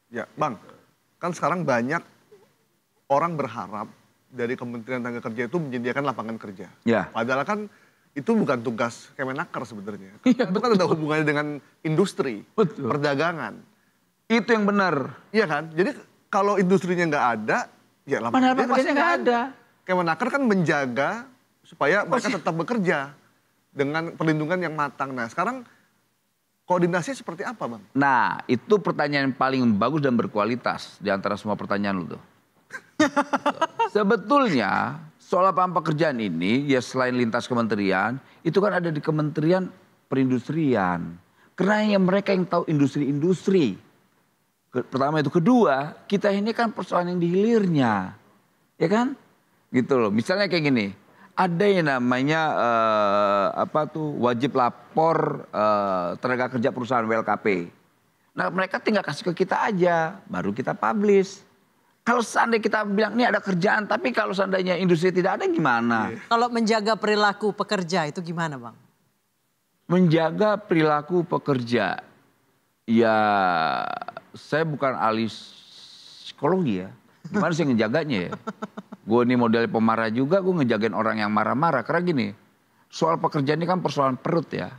Ya, Bang, kan sekarang banyak orang berharap dari Kementerian Tenaga Kerja itu menyediakan lapangan kerja. Ya. Padahal kan itu bukan tugas Kemenaker sebenarnya. Itu kan ada hubungannya dengan industri, Betul. perdagangan. Itu yang benar. Iya kan? Jadi kalau industrinya nggak ada, ya Padahal lapangan pekerjaannya nggak ada. Kemenaker kan menjaga supaya mereka tetap bekerja dengan perlindungan yang matang. Nah sekarang koordinasi seperti apa, Bang? Nah, itu pertanyaan yang paling bagus dan berkualitas di antara semua pertanyaan lu tuh. Sebetulnya soal lapangan pekerjaan ini ya selain lintas kementerian, itu kan ada di Kementerian Perindustrian. Karena yang mereka yang tahu industri-industri. Pertama itu, kedua, kita ini kan persoalan yang di hilirnya. Ya kan? Gitu loh. Misalnya kayak gini, ada yang namanya wajib lapor tenaga kerja perusahaan WLKP. Nah, mereka tinggal kasih ke kita aja, baru kita publish. Kalau seandainya kita bilang ini ada kerjaan, tapi kalau seandainya industri tidak ada gimana? Kalau menjaga perilaku pekerja itu gimana, Bang? Menjaga perilaku pekerja, ya saya bukan ahli psikologi ya. Gimana sih ngejaganya ya? Gue ini model pemarah juga, gue ngejagain orang yang marah-marah. Karena gini, soal pekerjaan ini kan persoalan perut ya.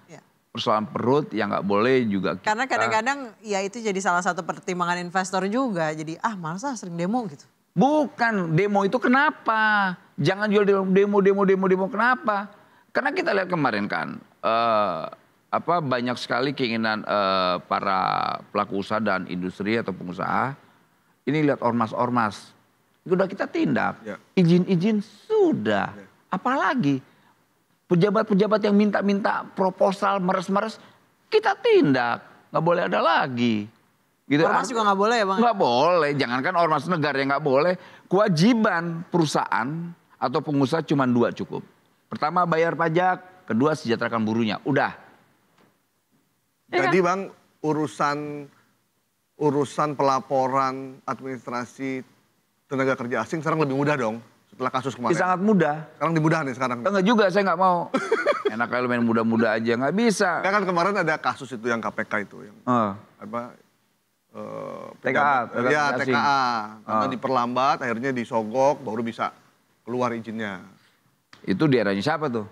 Persoalan perut yang nggak boleh juga kita. Karena kadang-kadang ya itu jadi salah satu pertimbangan investor juga. Jadi males sering demo gitu. Bukan, demo itu kenapa? Jangan jual demo kenapa? Karena kita lihat kemarin kan, banyak sekali keinginan para pelaku usaha dan industri atau pengusaha. Ini lihat ormas-ormas, sudah kita tindak. Ya. Izin-izin sudah, apalagi pejabat-pejabat yang minta-minta proposal meres-meres, kita tindak, nggak boleh ada lagi. Gitu. Ormas juga nggak boleh ya, Bang? Nggak boleh, jangankan ormas negara yang nggak boleh. Kewajiban perusahaan atau pengusaha cuma 2 cukup. Pertama bayar pajak, kedua sejahterakan buruhnya. Udah. Ya Jadi kan? Bang, urusan pelaporan administrasi tenaga kerja asing sekarang lebih mudah dong setelah kasus kemarin. Sangat mudah. Sekarang dimudah nih sekarang. Enggak juga, saya nggak mau. Enak kalau main muda-muda aja, nggak bisa. Ya kan kemarin ada kasus itu yang KPK itu yang TKA, ya asing. TKA karena diperlambat akhirnya disogok baru bisa keluar izinnya Itu di eranya siapa tuh?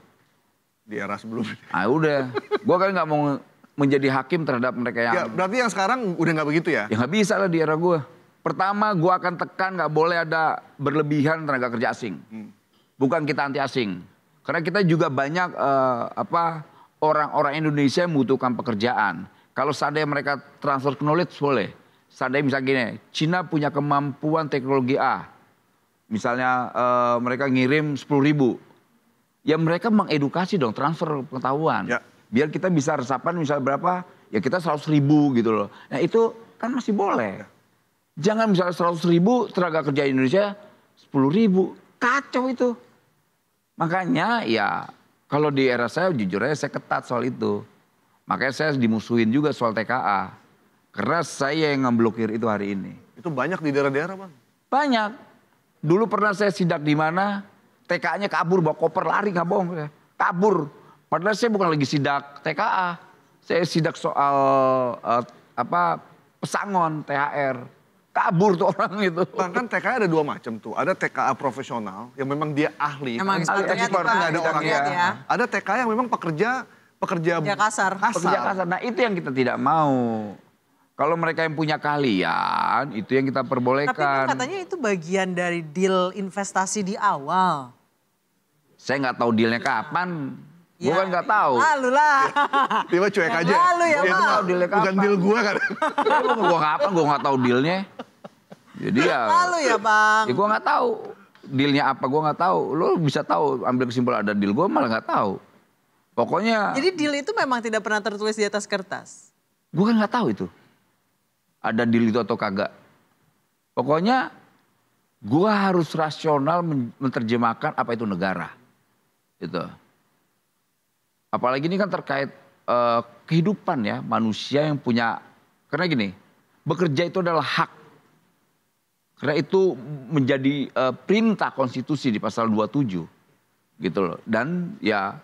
di era sebelumnya. Ah udah, gua kan nggak mau menjadi hakim terhadap mereka yang. Ya berarti yang sekarang udah nggak begitu ya? Ya nggak bisa lah di era gua. Pertama gua akan tekan nggak boleh ada berlebihan tenaga kerja asing. Bukan kita anti asing. Karena kita juga banyak orang-orang Indonesia yang membutuhkan pekerjaan. Kalau seandainya mereka transfer knowledge boleh. Seandainya misalnya gini, Cina punya kemampuan teknologi A. Misalnya mereka ngirim 10.000. Ya mereka mengedukasi dong, transfer pengetahuan. Ya. Biar kita bisa resapan misalnya berapa, ya kita 100.000 gitu loh. Nah itu kan masih boleh. Jangan misalnya 100.000 tenaga kerja Indonesia 10.000. Kacau itu. Makanya ya kalau di era saya jujur aja saya ketat soal itu. Makanya saya dimusuhin juga soal TKA. Karena saya yang ngeblokir itu hari ini. Itu banyak di daerah-daerah Bang. Banyak. Dulu pernah saya sidak di mana, TKA-nya kabur bawa koper lari nggak bohong. Kabur. Padahal saya bukan lagi sidak TKA. Saya sidak soal pesangon THR. Kabur tuh orang itu. Bahkan TKA ada 2 macam tuh. Ada TKA profesional yang memang dia ahli. Emang kan expertnya expert, tiba- nggak ada orang lihat ya. Ada TKA yang memang pekerja Ya kasar. Pekerja kasar. Nah itu yang kita tidak mau. Kalau mereka yang punya keahlian, itu yang kita Tapi kan perbolehkan. katanya itu bagian dari deal investasi di awal. Saya nggak tahu dealnya kapan. Ya, Gue kan nggak tahu. Lalu lah. Tiba cuek Yang aja. lalu ya, Itu Bang. Tahu dealnya bukan kapan. deal gue kan. Gue kapan, gue nggak tahu dealnya. Jadi ya. Lalu ya Bang. Ya gue nggak tahu dealnya apa, gue nggak tahu. Lo bisa tahu ambil kesimpulan ada deal, gue malah nggak tahu. Pokoknya. Jadi deal itu memang tidak pernah tertulis di atas kertas. Gue kan nggak tahu itu. Ada deal itu atau kagak. Pokoknya gue harus rasional menerjemahkan apa itu negara. Gitu. Apalagi ini kan terkait kehidupan ya manusia yang punya. Karena gini, bekerja itu adalah hak. Karena itu menjadi perintah konstitusi di pasal 27. Gitu loh. Dan ya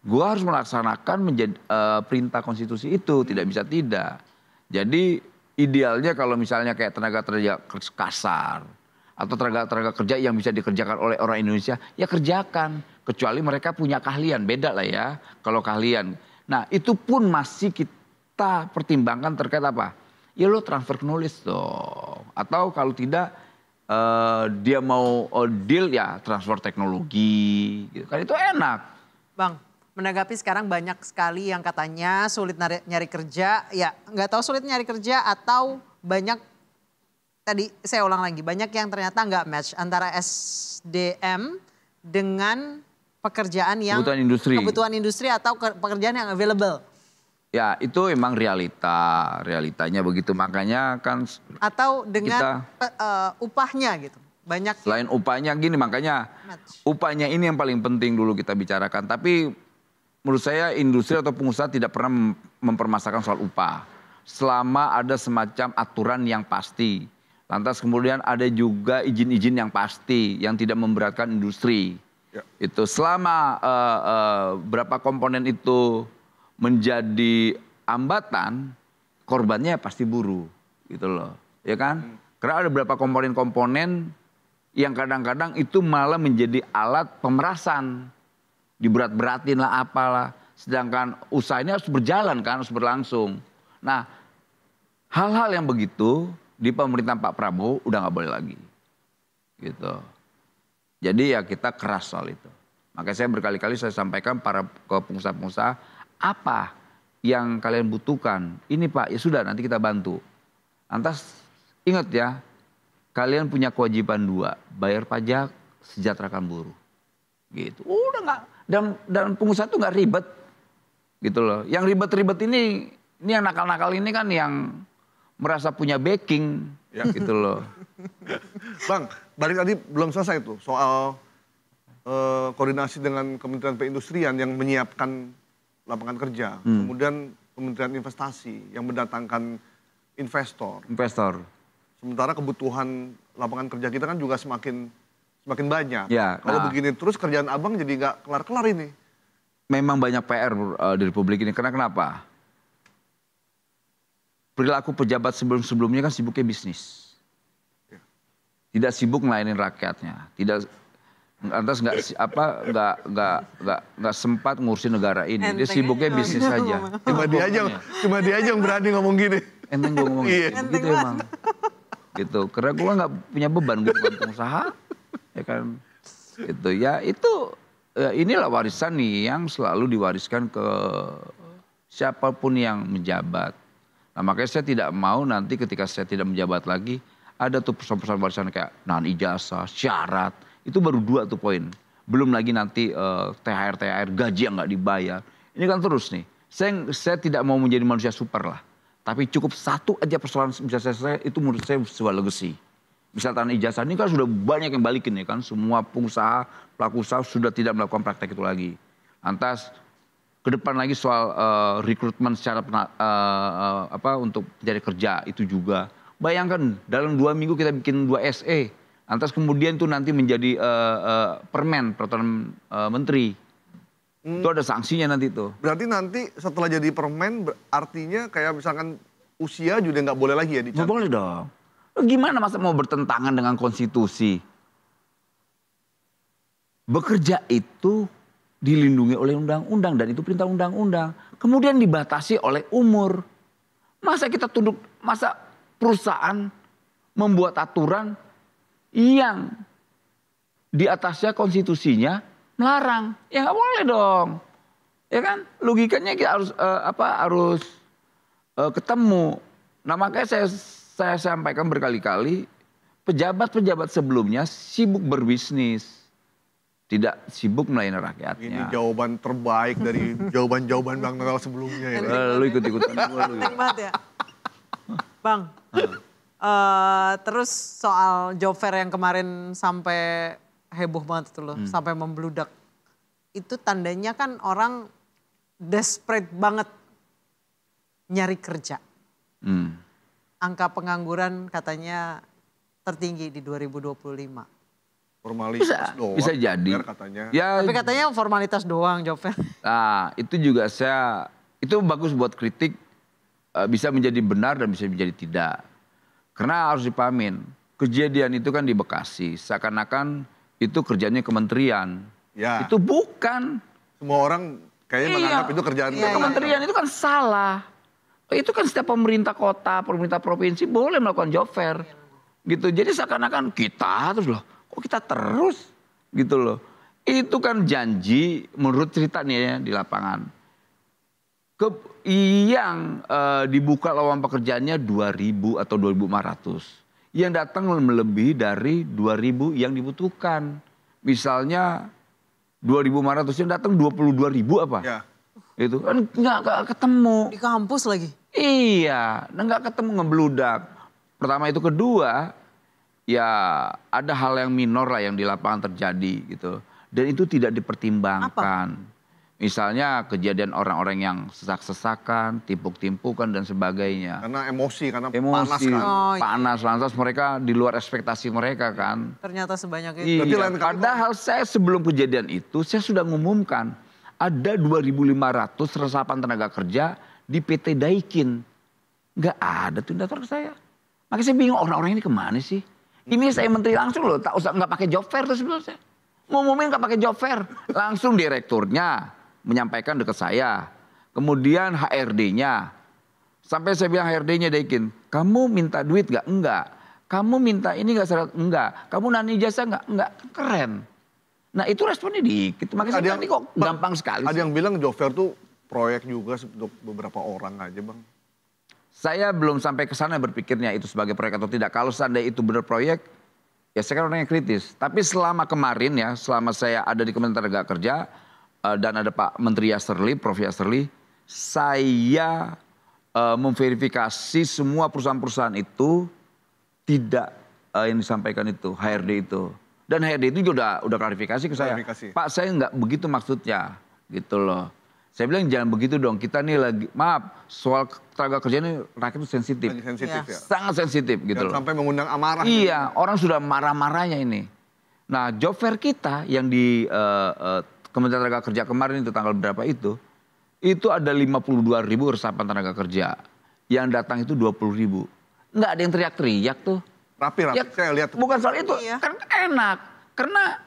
gue harus melaksanakan menjadi perintah konstitusi itu. Tidak bisa tidak. Jadi idealnya kalau misalnya kayak tenaga kerja kasar atau tenaga kerja yang bisa dikerjakan oleh orang Indonesia, ya kerjakan. Kecuali mereka punya keahlian, beda lah ya kalau keahlian. Nah itu pun masih kita pertimbangkan terkait apa? Ya lo transfer knowledge dong. Atau kalau tidak dia mau deal ya transfer teknologi. Gitu. Kan itu enak. Bang, menanggapi sekarang banyak sekali yang katanya sulit nyari kerja. Ya nggak tahu sulit nyari kerja atau banyak, tadi saya ulang lagi, banyak yang ternyata nggak match antara SDM dengan pekerjaan yang kebutuhan industri atau pekerjaan yang available. Ya itu emang realitanya begitu. Makanya kan Atau dengan upahnya gitu. Banyak selain upahnya gini, makanya match. upahnya ini yang paling penting dulu kita bicarakan. Tapi menurut saya industri atau pengusaha tidak pernah mempermasalahkan soal upah. Selama ada semacam aturan yang pasti. Lantas kemudian ada juga izin-izin yang pasti yang tidak memberatkan industri. Ya. Itu selama berapa komponen itu menjadi hambatan, korbannya pasti buruh, gitu loh, ya kan? Karena ada beberapa komponen-komponen yang kadang-kadang itu malah menjadi alat pemerasan, diberat-beratin lah apalah, sedangkan usaha ini harus berjalan kan, harus berlangsung. Nah, hal-hal yang begitu di pemerintahan Pak Prabowo udah nggak boleh lagi, gitu. Jadi ya kita keras soal itu. Makanya saya berkali-kali saya sampaikan ke pengusaha-pengusaha, apa yang kalian butuhkan? Ini Pak, ya sudah nanti kita bantu. Lantas ingat ya, kalian punya kewajiban 2, bayar pajak, sejahterakan buruh. Gitu. Udah nggak, dan pengusaha tuh nggak ribet, gitu loh. Yang ribet-ribet ini yang nakal-nakal ini kan yang merasa punya backing, Ya. gitu loh. Bang, balik tadi belum selesai tuh soal koordinasi dengan Kementerian Perindustrian yang menyiapkan lapangan kerja. Kemudian Kementerian Investasi yang mendatangkan investor. Sementara kebutuhan lapangan kerja kita kan juga semakin banyak. Ya, Kalau nah. begini terus kerjaan abang jadi nggak kelar-kelar ini. Memang banyak PR di Republik ini. Karena kenapa? Perilaku pejabat sebelum-sebelumnya kan sibuknya bisnis. Tidak sibuk melayani rakyatnya. Lantas nggak sempat ngurusin negara ini. Dia sibuknya bisnis saja. Cuma dia aja yang berani ngomong gini. Enteng gue ngomong Iya. gitu emang. Gitu. Karena gue nggak punya beban, gue bukan pengusaha. Ya kan. Gitu ya, itu inilah warisan nih yang selalu diwariskan ke siapapun yang menjabat. Nah makanya saya tidak mau nanti ketika saya tidak menjabat lagi, ada tuh persoalan warisan kayak nahan ijazah, syarat. Itu baru 2 tuh poin. Belum lagi nanti THR, gaji yang nggak dibayar. Ini kan terus nih. Saya tidak mau menjadi manusia super lah. Tapi cukup 1 aja persoalan bisa selesai, itu menurut saya sebuah legacy. Misal tanah ijazah ini kan sudah banyak yang balikin ya kan. Semua pengusaha, pelaku usaha sudah tidak melakukan praktek itu lagi. Lantas ke depan lagi soal rekrutmen secara untuk mencari kerja itu juga. Bayangkan dalam 2 minggu kita bikin 2 SE. Lantas kemudian itu nanti menjadi peraturan menteri. Itu ada sanksinya nanti tuh. Berarti nanti setelah jadi permen artinya kayak misalkan usia juga nggak boleh lagi ya Nggak dicari. boleh dong. Gimana masa mau bertentangan dengan konstitusi? Bekerja itu dilindungi oleh undang-undang dan itu perintah undang-undang. Kemudian dibatasi oleh umur. Masa kita tunduk, masa perusahaan membuat aturan yang di atasnya konstitusinya melarang? Ya nggak boleh dong. Ya kan? Logikanya kita harus ketemu. Nah makanya saya sampaikan berkali-kali, pejabat-pejabat sebelumnya sibuk berbisnis. Tidak sibuk melayani rakyatnya. Ini jawaban terbaik dari jawaban-jawaban Bang Noel sebelumnya ya. Lu ikut-ikutan. Penting banget ya. Bang, terus soal job fair yang kemarin sampai heboh banget itu loh, sampai membludak. Itu tandanya kan orang desperate banget nyari kerja. Angka pengangguran katanya tertinggi di 2025. Formalitas doang. Bisa jadi. Katanya. Ya, tapi katanya formalitas doang job fair. Nah itu juga itu bagus buat kritik, bisa menjadi benar dan bisa menjadi tidak. Karena harus dipahamin, kejadian itu kan di Bekasi, seakan-akan itu kerjanya kementerian. Ya. Itu bukan. Semua orang kayaknya menganggap itu kerjaan kementerian itu kan salah. Itu kan setiap pemerintah kota, pemerintah provinsi boleh melakukan job fair. Gitu. Jadi seakan-akan kita terus loh. Kok kita terus gitu loh. Itu kan janji menurut cerita nih ya di lapangan. Yang dibuka lowongan pekerjaannya 2.000 atau 2.500. Yang datang melebihi dari 2.000 yang dibutuhkan. Misalnya 2.500 yang datang 22.000 apa? Ya. Itu kan nggak ketemu. Di kampus lagi? Iya, nggak ketemu, ngebludak. Pertama itu, kedua ya ada hal yang minor lah yang di lapangan terjadi gitu. Dan itu tidak dipertimbangkan. Apa? Misalnya kejadian orang-orang yang sesak-sesakan, timpuk-timpukan dan sebagainya. Karena emosi, karena panas kan. Panas, iya. Lantas mereka di luar ekspektasi mereka kan. Ternyata sebanyak itu. Iya, padahal saya sebelum kejadian itu saya sudah mengumumkan ada 2.500 resapan tenaga kerja di PT Daikin. Nggak ada tuh daftar ke saya. Makanya saya bingung orang-orang ini kemana sih? Ini saya menteri langsung loh, tak usah nggak pakai job fair tuh sebenarnya. Ngumumin nggak pakai job fair, langsung direkturnya menyampaikan dekat saya. Kemudian HRD-nya, sampai saya bilang HRD-nya Daikin, kamu minta duit nggak? Enggak. Kamu minta ini nggak syarat? Enggak. Kamu nani jasa nggak? Enggak. Keren. Nah itu responnya dikit. Makanya saya ini kok gampang sekali. Ada yang bilang job fair tuh proyek juga untuk beberapa orang aja Bang. Saya belum sampai ke sana berpikirnya itu sebagai proyek atau tidak. Kalau seandainya itu benar proyek, ya saya kan orang yang kritis. Tapi selama kemarin ya, selama saya ada di Kementerian Tenaga Kerja dan ada Pak Menteri Yaserli, Prof Yaserli, saya memverifikasi semua perusahaan-perusahaan itu tidak yang disampaikan itu, HRD itu. Dan HRD itu juga udah klarifikasi ke saya. Pak saya nggak begitu maksudnya, gitu loh. Saya bilang jangan begitu dong, kita nih lagi, maaf, soal tenaga kerja ini rakyat itu sensitif. Sensitif ya. Sangat sensitif gitu loh. Sampai mengundang amarah. Iya, orang sudah marah-marahnya ini. Nah job fair kita yang di Kementerian Tenaga Kerja kemarin itu tanggal berapa itu ada 52.000 resapan tenaga kerja. Yang datang itu 20.000. Nggak ada yang teriak-teriak tuh. Rapi, ya, saya lihat. Bukan soal itu, kan enak. Karena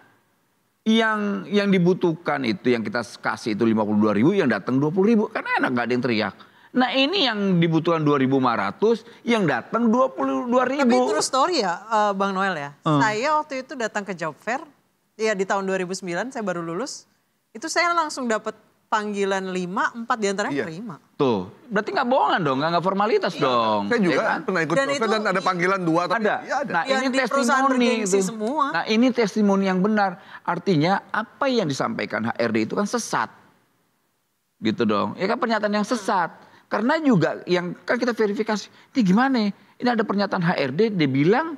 yang dibutuhkan itu yang kita kasih itu 52.000, yang datang 20.000, kan enak, nggak ada yang teriak. Nah ini yang dibutuhkan 2.500, yang datang 22.000. Tapi terus story ya Bang Noel ya. Saya waktu itu datang ke job fair, ya di tahun 2009 saya baru lulus. Itu saya langsung dapat panggilan 5, 4 diantaranya terima. Tuh, berarti nggak bohongan dong, nggak formalitas dong. Saya juga pernah ikut job fair dan ada panggilan 2. Tapi ada. Ya ada. Nah ini testimoni itu. Semua. Nah ini testimoni yang benar. Artinya apa yang disampaikan HRD itu kan sesat. Gitu dong. Ya kan pernyataan yang sesat. Karena juga yang kan kita verifikasi. Ini gimana? Ini ada pernyataan HRD, dia bilang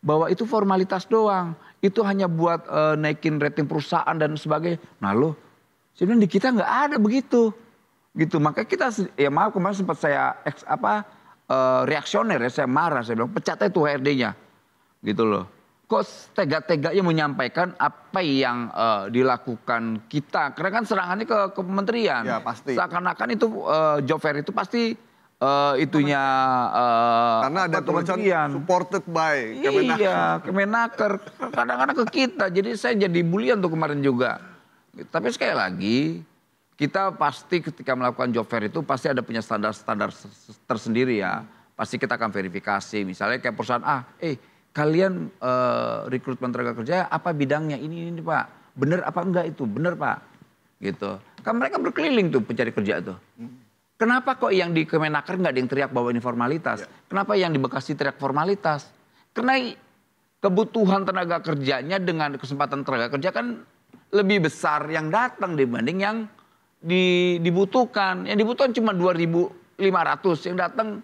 bahwa itu formalitas doang. Itu hanya buat naikin rating perusahaan dan sebagainya. Nah loh, saya bilang di kita nggak ada begitu. Gitu, makanya kita, ya maaf kemarin sempat saya reaksioner ya, saya marah. Saya bilang pecat aja tuh HRD-nya. Gitu loh. Kok tega-teganya menyampaikan apa yang dilakukan kita. Karena kan serangannya ke kementerian. Ya pasti. Seakan-akan itu job fair itu pasti itunya Karena ada apa, tulisan kementerian. supported by Kemenaker. Iya, Kemenaker. Kadang-kadang ke kita. Jadi saya jadi bulian tuh kemarin juga. Tapi sekali lagi, kita pasti ketika melakukan job fair itu pasti ada punya standar-standar tersendiri ya. Pasti kita akan verifikasi. Misalnya kayak perusahaan kalian rekrutmen tenaga kerja apa bidangnya ini Pak. Bener apa enggak itu? Bener Pak. Gitu. Kan mereka berkeliling tuh pencari kerja tuh. Kenapa kok yang di Kemenaker nggak ada yang teriak bahwa ini formalitas? Kenapa yang di Bekasi teriak formalitas? Karena kebutuhan tenaga kerjanya dengan kesempatan tenaga kerja kan lebih besar yang datang dibanding yang dibutuhkan. Yang dibutuhkan cuma 2.500, yang datang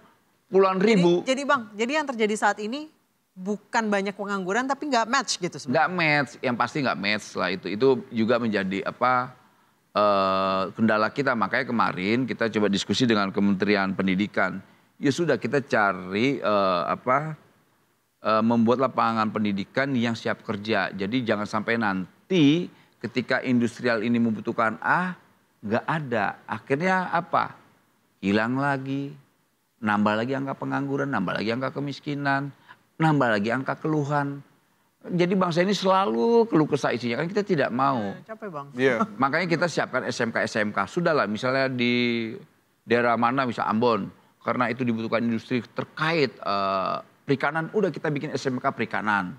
puluhan ribu. Jadi Bang, jadi yang terjadi saat ini bukan banyak pengangguran tapi nggak match gitu sebenarnya. Nggak match, yang pasti nggak match lah itu. Itu juga menjadi kendala kita. Makanya kemarin kita coba diskusi dengan Kementerian Pendidikan. Ya sudah kita cari membuat lapangan pendidikan yang siap kerja. Jadi jangan sampai nanti ketika industrial ini membutuhkan nggak ada. Akhirnya apa? Hilang lagi. Nambah lagi angka pengangguran, nambah lagi angka kemiskinan, nambah lagi angka keluhan. Jadi bangsa ini selalu keluh kesah isinya, kan kita tidak mau. Capek Bang. Iya. Makanya kita siapkan SMK-SMK. Sudahlah misalnya di daerah mana, misal Ambon. Karena itu dibutuhkan industri terkait perikanan, udah kita bikin SMK perikanan.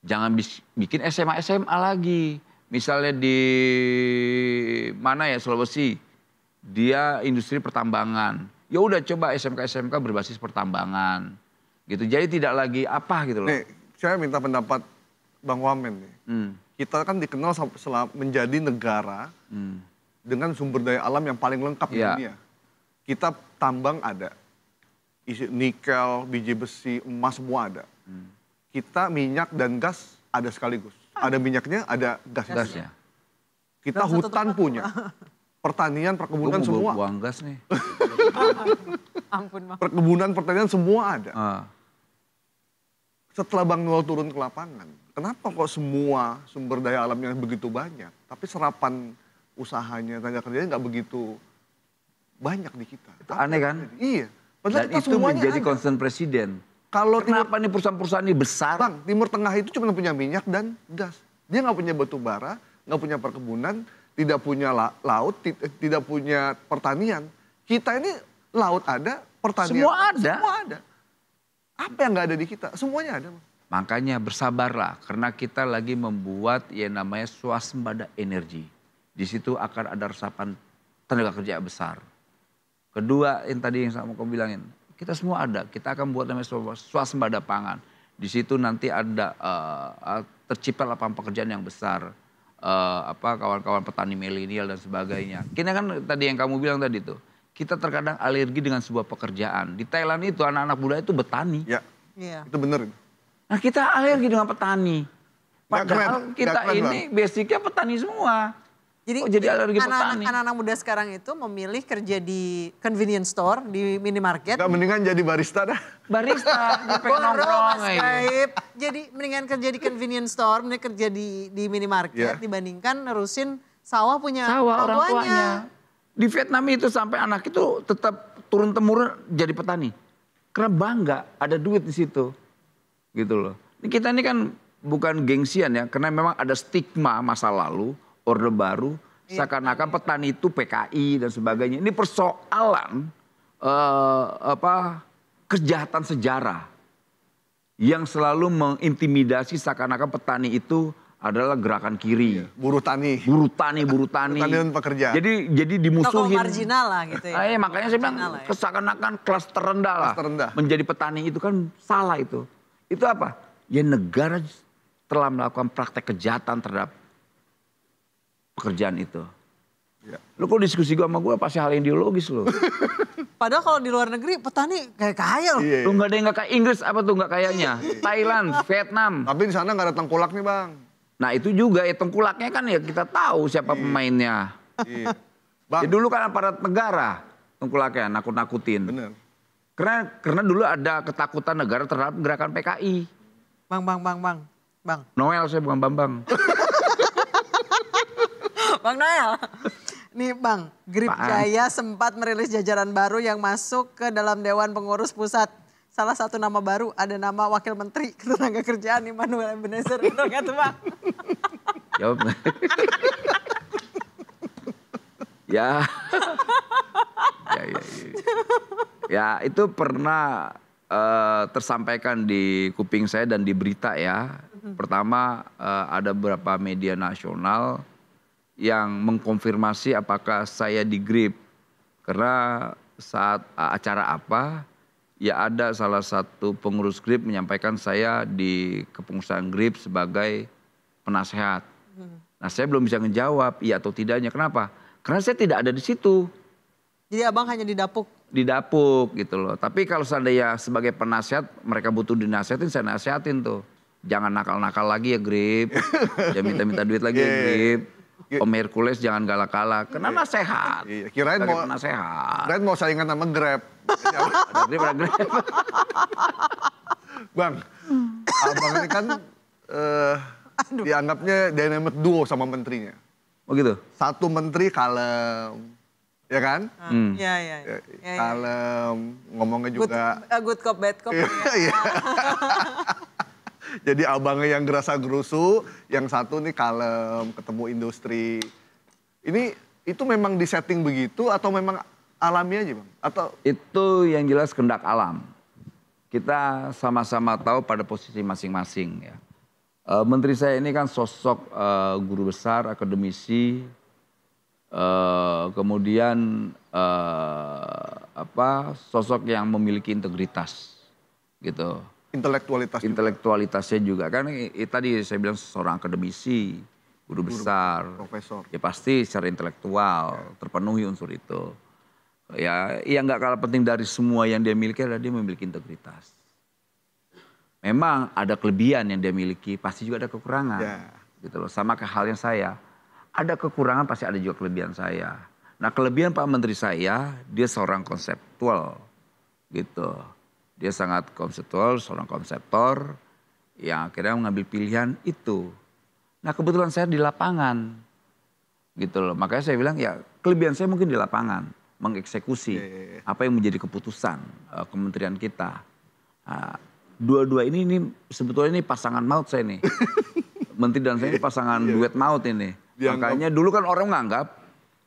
Jangan bikin SMA-SMA lagi. Misalnya di mana ya, Sulawesi. Dia industri pertambangan. Ya udah coba SMK-SMK berbasis pertambangan. Gitu. Jadi tidak lagi gitu loh. Nih, saya minta pendapat Bang Wamen nih. Kita kan dikenal menjadi negara dengan sumber daya alam yang paling lengkap di dunia. Kita tambang ada, isi nikel, biji besi, emas semua ada. Kita minyak dan gas ada sekaligus. Ada minyaknya, ada gasnya. Kita hutan punya, pertanian, perkebunan semua. Buang gas nih. Ampun Bang. Perkebunan, pertanian semua ada. Setelah Bang Noel turun ke lapangan, kenapa kok semua sumber daya alamnya begitu banyak, tapi serapan usahanya, tenaga kerjanya nggak begitu banyak di kita? Itu aneh kan? Iya. Padahal Dan kita itu semuanya menjadi ada. concern presiden. Kalau Kenapa nih perusahaan-perusahaan ini besar? Bang, Timur Tengah itu cuma punya minyak dan gas. Dia nggak punya batu bara, nggak punya perkebunan, tidak punya laut, tidak punya pertanian. Kita ini laut ada, pertanian Semua ada. Semua ada. Apa yang nggak ada di kita? Semuanya ada. Bang. Makanya bersabarlah karena kita lagi membuat yang namanya swasembada energi. Di situ akan ada resapan tenaga kerja besar. Kedua yang tadi yang kamu bilangin, kita semua ada. Kita akan buat namanya swasembada pangan. Di situ nanti ada tercipta lapangan pekerjaan yang besar. Kawan-kawan petani milenial dan sebagainya. Kita kan tadi yang kamu bilang tadi tuh. Kita terkadang alergi dengan sebuah pekerjaan. Di Thailand itu anak-anak muda itu betani. Ya, Iya. itu bener. Nah kita alergi dengan petani. Nggak keren, Padahal nggak kita keren, ini basicnya petani semua. Jadi alergi petani. anak-anak muda sekarang itu memilih kerja di convenience store, di minimarket. Nggak mendingan jadi barista dah. Barista, dia pengen nongkrong Mas aja. Gaib. Jadi mendingan kerja di convenience store, mendingan kerja di minimarket dibandingkan nerusin sawah punya Sawah orang tuanya. Di Vietnam itu sampai anak itu tetap turun-temurun jadi petani. Karena bangga ada duit di situ. Gitu loh. Kita ini kan bukan gengsian ya, karena memang ada stigma masa lalu, Orde Baru, seakan-akan petani itu PKI dan sebagainya. Ini persoalan kejahatan sejarah yang selalu mengintimidasi seakan-akan petani itu adalah gerakan kiri. Buruh tani. Buruh tani. Buruh tani dan pekerja. Jadi Tokoh dimusuhin. marginal lah gitu ya. Makanya saya bilang seakan-akan kelas terendah lah. Kelas terendah. Menjadi petani itu kan salah itu. Itu apa? Ya negara telah melakukan praktek kejahatan terhadap pekerjaan itu. Ya. Lu kok diskusi gue sama gue pasti hal ideologis loh. Padahal kalau di luar negeri petani kayak kaya loh. Iya. Lu gak ada yang gak kayak Inggris apa tuh gak kayaknya. Thailand, Vietnam. Tapi di sana nggak ada tengkolak nih Bang. Nah itu juga ya tengkulaknya kan ya kita tahu siapa pemainnya. Iya. Bang, Ya dulu kan aparat negara tengkulaknya nakut-nakutin. bener. Karena dulu ada ketakutan negara terhadap gerakan PKI. Bang. Noel saya bukan Bambang. Bang Noel. Nih Bang, Grip Apaan? Jaya sempat merilis jajaran baru yang masuk ke dalam Dewan Pengurus Pusat. Salah satu nama baru ada nama Wakil Menteri Ketenagakerjaan Immanuel Ebenezer. Betul nggak tuh Bang? Jawab. Ya. Ya itu pernah tersampaikan di kuping saya dan di berita ya. Pertama ada beberapa media nasional yang mengkonfirmasi apakah saya di Grip. Karena saat acara apa, ya ada salah satu pengurus Grip menyampaikan saya di kepengurusan Grip sebagai penasehat. Nah saya belum bisa menjawab iya atau tidaknya. Kenapa? Karena saya tidak ada di situ. Jadi abang hanya didapuk. Didapuk gitu loh. Tapi kalau seandainya sebagai penasehat mereka butuh dinasihatin, saya nasihatin tuh. Jangan nakal-nakal lagi ya Grip. Jangan minta-minta duit lagi ya Grip. Om Hercules jangan galak-galak. Kena nasehat. Iya, kirain Sebagai mau penasehat. kirain mau saingan sama Grab. Ada Grip, ada Grip. Bang, abang ini kan dianggapnya dynamic duo sama menterinya. Oh gitu? Satu menteri kalem, ya kan? Iya, iya. Kalem, ngomongnya juga. Good cop, bad cop. Iya. Jadi abangnya yang gerasa gerusu, yang satu nih kalem, ketemu industri. Ini itu memang disetting begitu atau memang alami aja Bang? Atau Itu yang jelas kehendak alam. Kita sama-sama tahu pada posisi masing-masing ya. Menteri saya ini kan sosok guru besar, akademisi, kemudian sosok yang memiliki integritas gitu. Intelektualitasnya juga kan tadi saya bilang seorang akademisi, guru besar, profesor. ya pasti secara intelektual terpenuhi unsur itu. Ya, yang nggak kalah penting dari semua yang dia miliki adalah dia memiliki integritas. Memang ada kelebihan yang dia miliki, pasti juga ada kekurangan. Ya. Gitu loh. Sama kayak halnya saya, ada kekurangan pasti ada juga kelebihan saya. Nah kelebihan Pak Menteri saya, dia seorang konseptual, gitu. Dia sangat konseptual, seorang konseptor yang akhirnya mengambil pilihan itu. Nah kebetulan saya di lapangan, gitu loh. Makanya saya bilang ya kelebihan saya mungkin di lapangan, mengeksekusi apa yang menjadi keputusan kementerian kita. Nah, dua-dua ini sebetulnya ini pasangan maut saya nih. Menteri dan saya ini pasangan duet maut ini. Makanya dulu kan orang menganggap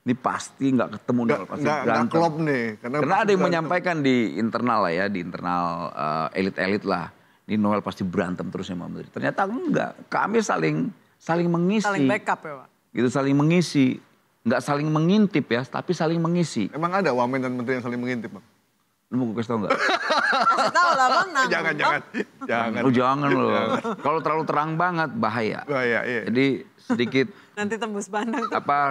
ini pasti nggak ketemu nih, pasti berantem. Nggak klop nih. Karena ada yang menyampaikan di internal lah ya, di internal elit-elit lah. Ini Noel pasti berantem terus sama Menteri. Ternyata enggak, kami saling mengisi. Saling backup ya Pak? Gitu saling mengisi. Nggak saling mengintip ya, tapi saling mengisi. Emang ada wamen dan menteri yang saling mengintip Bang? Lu mau gue kasih tau nggak? Kasih tahu lah Bang. Jangan. Oh jangan loh. Kalau terlalu terang banget bahaya. Bahaya, iya. Jadi sedikit Nanti tembus bandang.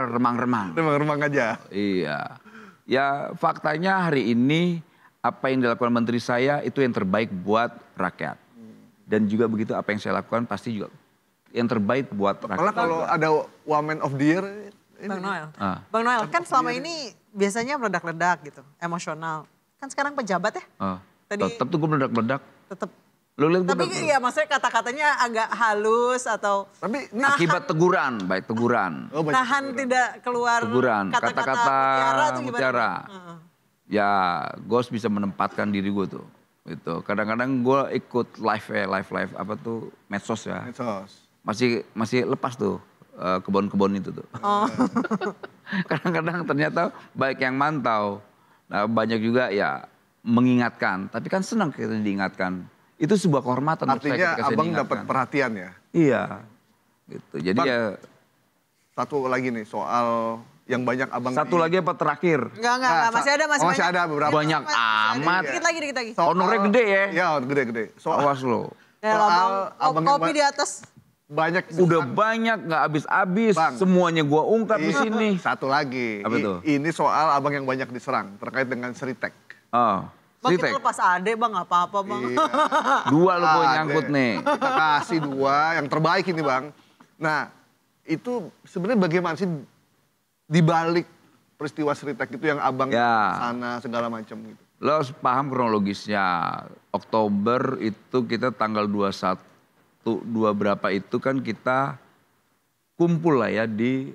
remang-remang. Remang-remang aja. Iya. Ya faktanya hari ini apa yang dilakukan menteri saya itu yang terbaik buat rakyat. Dan juga begitu apa yang saya lakukan pasti juga yang terbaik buat rakyat. Malah kalau ada Woman of the Year. Bang Noel. Bang Noel kan selama ini biasanya meledak-ledak gitu, emosional. Kan sekarang pejabat ya? Tetap tuh gue meledak-ledak. Tetap. Lu lihat Tapi ya maksudnya kata-katanya agak halus atau Tapi akibat teguran, baik teguran. nahan tidak keluar Teguran, kata-kata mutiara. Ya, gue harus bisa menempatkan diri gue tuh. Gitu. Kadang-kadang gue ikut live apa tuh medsos ya. Medsos. Masih lepas tuh kebun-kebun itu tuh. Kadang-kadang ternyata baik yang mantau. Nah, banyak juga ya mengingatkan. Tapi kan senang kita diingatkan. Itu sebuah kehormatan. Artinya abang dapat perhatian ya? Iya. Gitu. Jadi Bang, ya. Satu lagi nih soal yang banyak abang. Satu lagi apa terakhir? Enggak. Masih ada Masih ada beberapa. Banyak amat. Dikit lagi. Honornya gede ya? Iya gede. Awas lo. Soal kopi di atas. Banyak. Udah banyak nggak habis-habis. Bang. Semuanya gua ungkap di sini. Satu lagi. Apa itu? Ini soal abang yang banyak diserang terkait dengan Seritek. Oh. Bang kita Seritek. lepas ade bang, apa-apa bang. Iya. Dua lo gue Ada. nyangkut nih. Kita kasih dua yang terbaik ini bang. Nah itu sebenarnya bagaimana sih dibalik peristiwa Seritek itu yang abang Ya. sana segala macam gitu. Lo harus paham kronologisnya. Oktober itu kita tanggal 21, 2 berapa itu kan kita kumpul lah ya di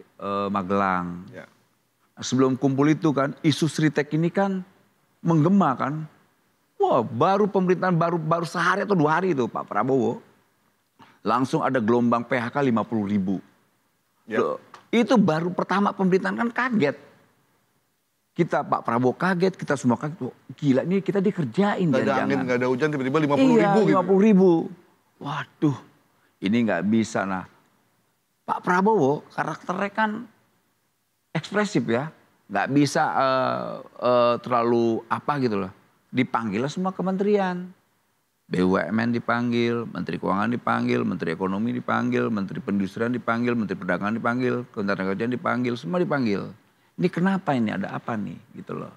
Magelang. Ya. Sebelum kumpul itu kan, isu Sritek ini kan menggema kan. Wah, baru pemerintahan baru sehari atau 2 hari itu Pak Prabowo. Langsung ada gelombang PHK 50.000. Ya. Itu baru pertama pemerintahan kan kaget. Kita Pak Prabowo kaget, kita semua kaget. Oh, gila ini kita dikerjain. Gak ada angin, gak ada hujan, tiba-tiba 50.000 iya, gitu. 50.000. Waduh, ini nggak bisa. Nah, Pak Prabowo karakternya kan ekspresif ya. Nggak bisa terlalu apa gitu loh. Dipanggil semua kementerian. BUMN dipanggil, Menteri Keuangan dipanggil, Menteri Ekonomi dipanggil, Menteri Perindustrian dipanggil, Menteri Perdagangan dipanggil, Kementerian dipanggil, semua dipanggil. Ini kenapa ini, ada apa nih gitu loh.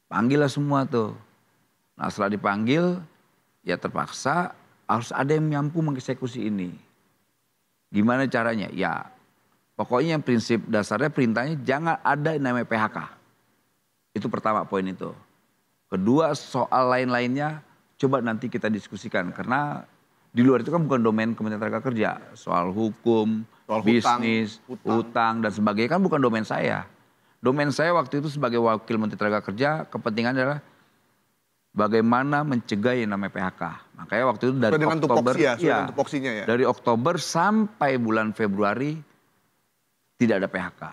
Panggil lah semua tuh. Nah setelah dipanggil, ya terpaksa harus ada yang mampu mengeksekusi ini. Gimana caranya? Ya pokoknya yang prinsip dasarnya perintahnya jangan ada yang namanya PHK. Itu pertama poin itu. Kedua soal lain-lainnya coba nanti kita diskusikan. Karena di luar itu kan bukan domain Kementerian Tenaga Kerja. Soal hukum, soal bisnis, hutang dan sebagainya kan bukan domain saya. Domain saya waktu itu sebagai wakil Menteri Tenaga Kerja kepentingan adalah bagaimana mencegah yang namanya PHK. Makanya waktu itu dari Oktober, dari Oktober sampai bulan Februari tidak ada PHK.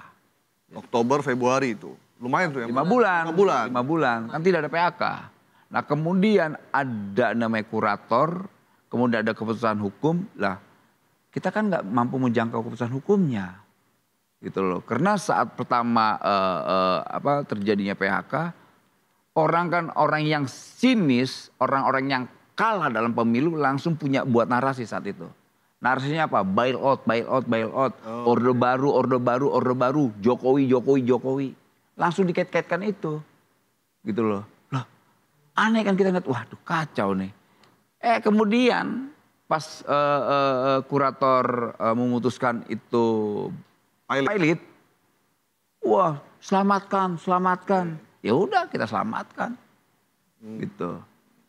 Oktober, Februari itu. Lumayan tuh ya. 5 bulan. Kan tidak ada PHK. Nah kemudian ada namanya kurator, kemudian ada keputusan hukum. Lah kita kan nggak mampu menjangkau keputusan hukumnya. Gitu loh. Karena saat pertama terjadinya PHK, orang yang sinis, orang-orang yang kalah dalam pemilu langsung punya buat narasi saat itu. Narasinya apa? Bail out. Orde baru, Jokowi. Langsung dikait-kaitkan itu. Gitu loh. Loh, aneh kan kita lihat, waduh kacau nih. Kemudian pas kurator memutuskan itu pilot. Wah, selamatkan. Ya udah kita selamatkan. Gitu.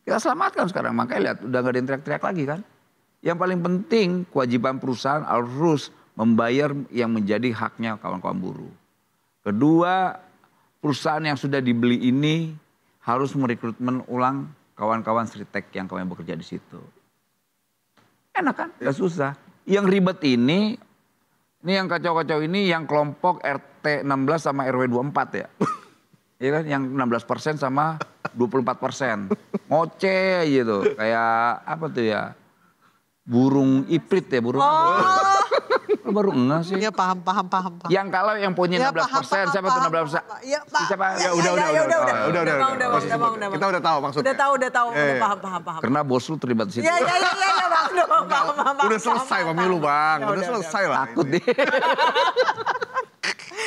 Kita selamatkan sekarang, makanya lihat udah gak ada yang teriak-teriak lagi kan. Yang paling penting kewajiban perusahaan harus membayar yang menjadi haknya kawan-kawan buruh. Kedua, perusahaan yang sudah dibeli ini harus merekrutmen ulang kawan-kawan Sritek yang kemarin bekerja di situ. Enak kan? Gak susah. Yang ribet ini yang kacau-kacau ini yang kelompok RT 16 sama RW 24 ya. Iya kan, yang 16% sama 24%. Ngoceh gitu, kayak apa tuh ya, burung iprit ya, burung apa? Lo baru enggak sih? Iya paham. Yang kalau yang punya 16%, siapa tuh 16%? Iya paham. Siapa? Ya udah. Kita udah tahu maksudnya. Udah tahu, paham. Karena bos lu terlibat di situ. Iya, paham. Udah selesai pemilu bang, udah selesai lah. Takut deh.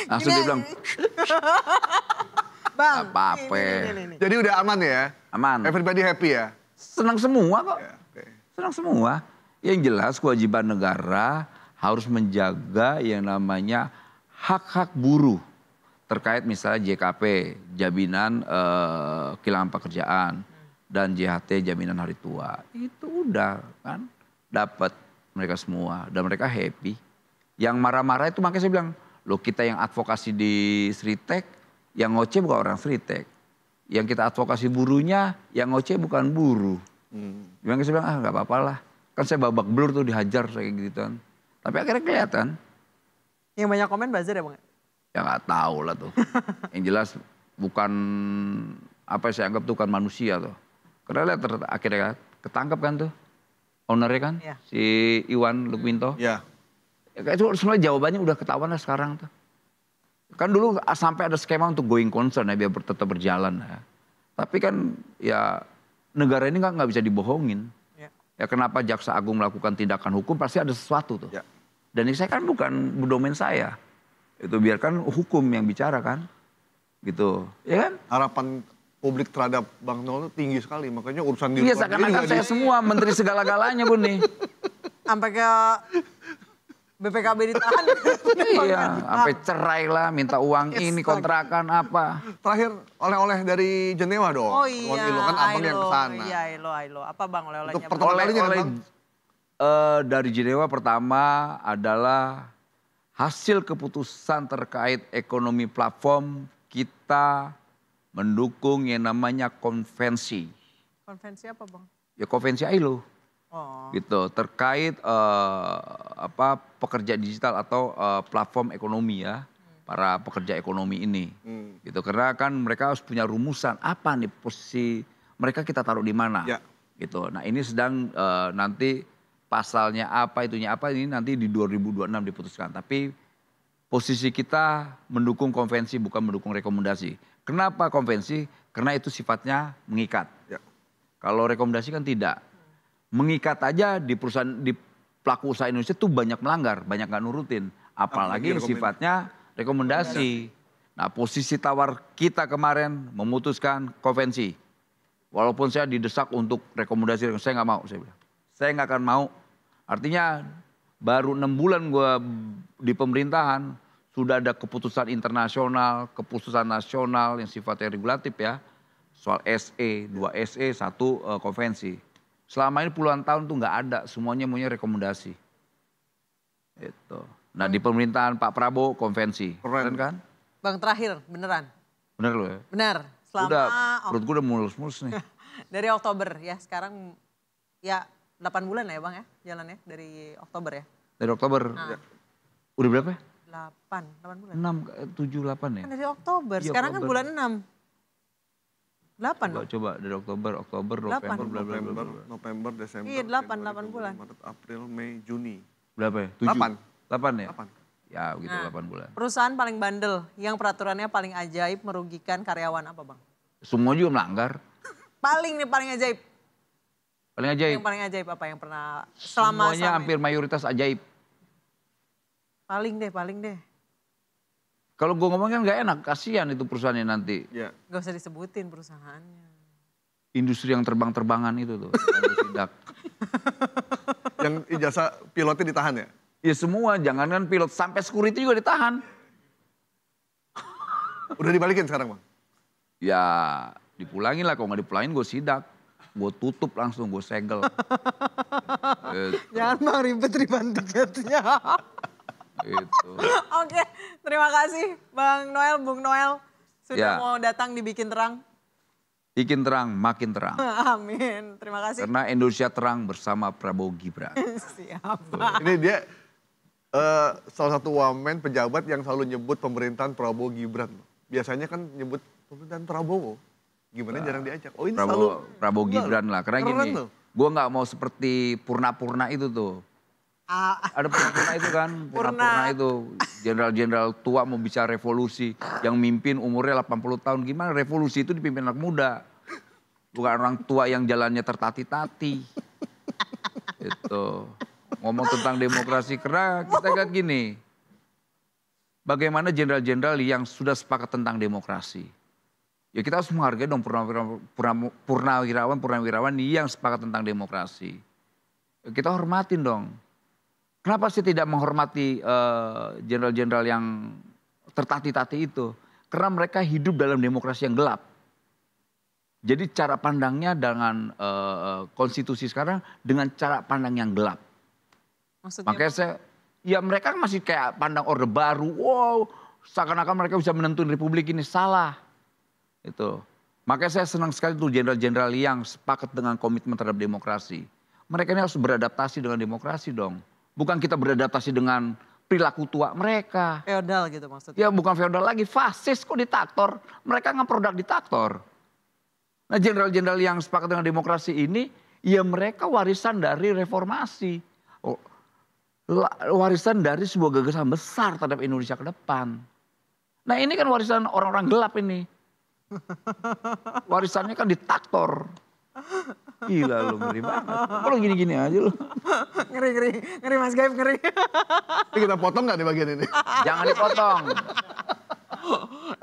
Langsung dia bilang, Bang, apa-apa. Jadi udah aman ya? Aman. Everybody happy ya? Senang semua kok. Ya, okay. Senang semua. Yang jelas kewajiban negara harus menjaga yang namanya hak-hak buruh. Terkait misalnya JKP, jaminan kehilangan pekerjaan. Dan JHT, jaminan hari tua. Itu udah kan dapat mereka semua. Dan mereka happy. Yang marah-marah itu makanya saya bilang, loh kita yang advokasi di Sritek, yang ngoceh bukan orang Sritek. Yang kita advokasi buruhnya, yang ngoceh bukan buruh. Gimana saya bilang, gak apa-apa lah. Kan saya babak belur tuh dihajar kayak gitu kan. Tapi akhirnya kelihatan. Yang banyak komen buzzer ya bang? Ya gak tahu lah tuh. Yang jelas bukan apa yang saya anggap tuh kan manusia tuh. Karena lihat akhirnya ketangkep kan tuh. Ownernya kan, ya. Si Iwan Lukminto. Ya. Itu sebenarnya jawabannya udah ketahuan lah sekarang tuh. Kan dulu sampai ada skema untuk going concern ya biar tetap berjalan ya. Tapi kan ya negara ini nggak bisa dibohongin. Ya kenapa Jaksa Agung melakukan tindakan hukum pasti ada sesuatu tuh. Ya. Dan ini saya kan bukan domain saya. Itu biarkan hukum yang bicara kan. Gitu. Ya kan? Harapan publik terhadap Bang Noel tinggi sekali. Makanya urusan di luar negeri seakan-akan saya semua menteri segala-galanya Bun nih. Sampai ke BPKB ditahan. Iya, sampai cerai lah, minta uang ini, kontrakan apa. Terakhir oleh-oleh dari Jenewa dong. Oh iya, Ilo kan abang yang kesana. Iya, Ilo. Apa bang oleh-olehnya? Untuk pertama kalinya bang? Dari Jenewa pertama adalah hasil keputusan terkait ekonomi platform kita mendukung yang namanya konvensi. Konvensi apa Bang? Ya konvensi ILO. Oh. Gitu, terkait pekerja digital atau platform ekonomi ya. Para pekerja ekonomi ini. Gitu, karena kan mereka harus punya rumusan apa nih posisi mereka kita taruh di mana. Ya. Gitu. Nah ini sedang nanti pasalnya apa, itunya apa, ini nanti di 2026 diputuskan. Tapi posisi kita mendukung konvensi bukan mendukung rekomendasi. Kenapa konvensi? Karena itu sifatnya mengikat. Ya. Kalau rekomendasi kan tidak. Mengikat aja di perusahaan, di pelaku usaha Indonesia tuh banyak melanggar, banyak nggak nurutin. Apalagi yang sifatnya rekomendasi. Nah posisi tawar kita kemarin memutuskan konvensi. Walaupun saya didesak untuk rekomendasi, saya nggak mau, saya bilang. Saya nggak akan mau. Artinya baru 6 bulan gue di pemerintahan, sudah ada keputusan internasional, keputusan nasional yang sifatnya regulatif ya. Soal SE, 2 SE, 1 konvensi. Selama ini puluhan tahun tuh nggak ada, semuanya maunya rekomendasi. Itu. Nah di pemerintahan Pak Prabowo konvensi. Keren kan? Bang terakhir, beneran? Bener loh ya? Bener. Selama Udah, perut gue udah mulus-mulus nih. dari Oktober ya, sekarang ya 8 bulan ya Bang ya jalannya dari Oktober ya? Dari Oktober. Udah berapa ya? 8 bulan. 6, 7, 8 ya? Kan dari Oktober, Iya, sekarang kan Oktober. bulan 6. 8 dong? Coba dari Oktober, Delapan. November, bla bla bla bla. November, Desember, Iya, 8 bulan. Maret, April, Mei, Juni. Berapa ya? 7? 8. 8 ya? 8. Ya begitu 8 bulan. Perusahaan paling bandel yang peraturannya paling ajaib merugikan karyawan apa Bang? Semua juga melanggar. Paling ajaib. Paling ajaib. Yang paling ajaib apa yang pernah Semuanya selama hampir mayoritas ajaib. Paling deh. Kalau gue ngomong kan gak enak, kasihan itu perusahaannya nanti. Ya. Gak usah disebutin perusahaannya. Industri yang terbang-terbangan itu tuh. yang bertindak. Yang ijazah pilotnya ditahan ya? Ya semua, jangankan pilot, sampai security juga ditahan. Udah dibalikin sekarang Bang? Ya dipulangin lah, kalau gak dipulangin gue sidak. Gue tutup langsung, gue segel. Jangan Bang ribet-ribet tiketnya. Itu. Oke, terima kasih Bang Noel, Bung Noel sudah Ya. mau datang di Bikin Terang. Bikin terang, makin terang. Amin, terima kasih. Karena Indonesia terang bersama Prabowo Gibran. Siap. Ini dia salah satu wamen pejabat yang selalu nyebut pemerintahan Prabowo Gibran. Biasanya kan nyebut pemerintahan Prabowo. Gimana jarang diajak. Oh ini Prabowo Gibran lah. Karena Keren gini, tuh. gue nggak mau seperti Purna-Purna itu tuh. Ada Purna itu kan, Purna itu. Jenderal-jenderal tua mau bicara revolusi. Yang mimpin umurnya 80 tahun. Gimana revolusi itu dipimpin anak muda. Bukan orang tua yang jalannya tertati-tati. Itu. Ngomong tentang demokrasi. Karena kita lihat gini. Bagaimana jenderal-jenderal yang sudah sepakat tentang demokrasi. Ya kita harus menghargai dong purnawirawan yang sepakat tentang demokrasi. Ya, kita hormatin dong. Kenapa sih tidak menghormati jenderal-jenderal yang tertati-tati itu? Karena mereka hidup dalam demokrasi yang gelap. Jadi cara pandangnya dengan konstitusi sekarang dengan cara pandang yang gelap. Maksudnya Makanya ya mereka masih kayak pandang orde baru. Wow, seakan-akan mereka bisa menentuin republik ini, salah. Itu. Makanya saya senang sekali tuh jenderal-jenderal yang sepakat dengan komitmen terhadap demokrasi. Mereka ini harus beradaptasi dengan demokrasi dong. Bukan kita beradaptasi dengan perilaku tua mereka. feodal gitu maksudnya. Ya bukan feodal lagi, fasis kok diktator. Mereka nggak produk diktator. Nah jenderal-jenderal yang sepakat dengan demokrasi ini, ya mereka warisan dari reformasi. Warisan dari sebuah gagasan besar terhadap Indonesia ke depan. Nah ini kan warisan orang-orang gelap ini. Warisannya kan diktator. Gila lu, ngeri banget. Kalau gini-gini aja lu. Ngeri Mas Gaib, ngeri. Ini kita potong nggak di bagian ini? Jangan dipotong.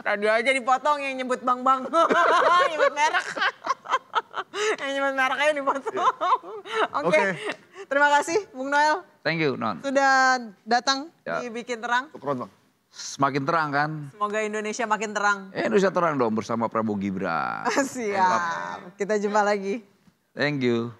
Radio aja dipotong yang nyebut bang-bang. Nyebut merek. Yang nyebut merek aja dipotong. Oke. Terima kasih Bung Noel. Thank you, Non. Sudah datang Ya. di Bikin Terang. Syukron Bang. Semakin terang kan? Semoga Indonesia makin terang. Indonesia terang dong bersama Prabowo Gibran. Siap. Kita jumpa lagi. Thank you.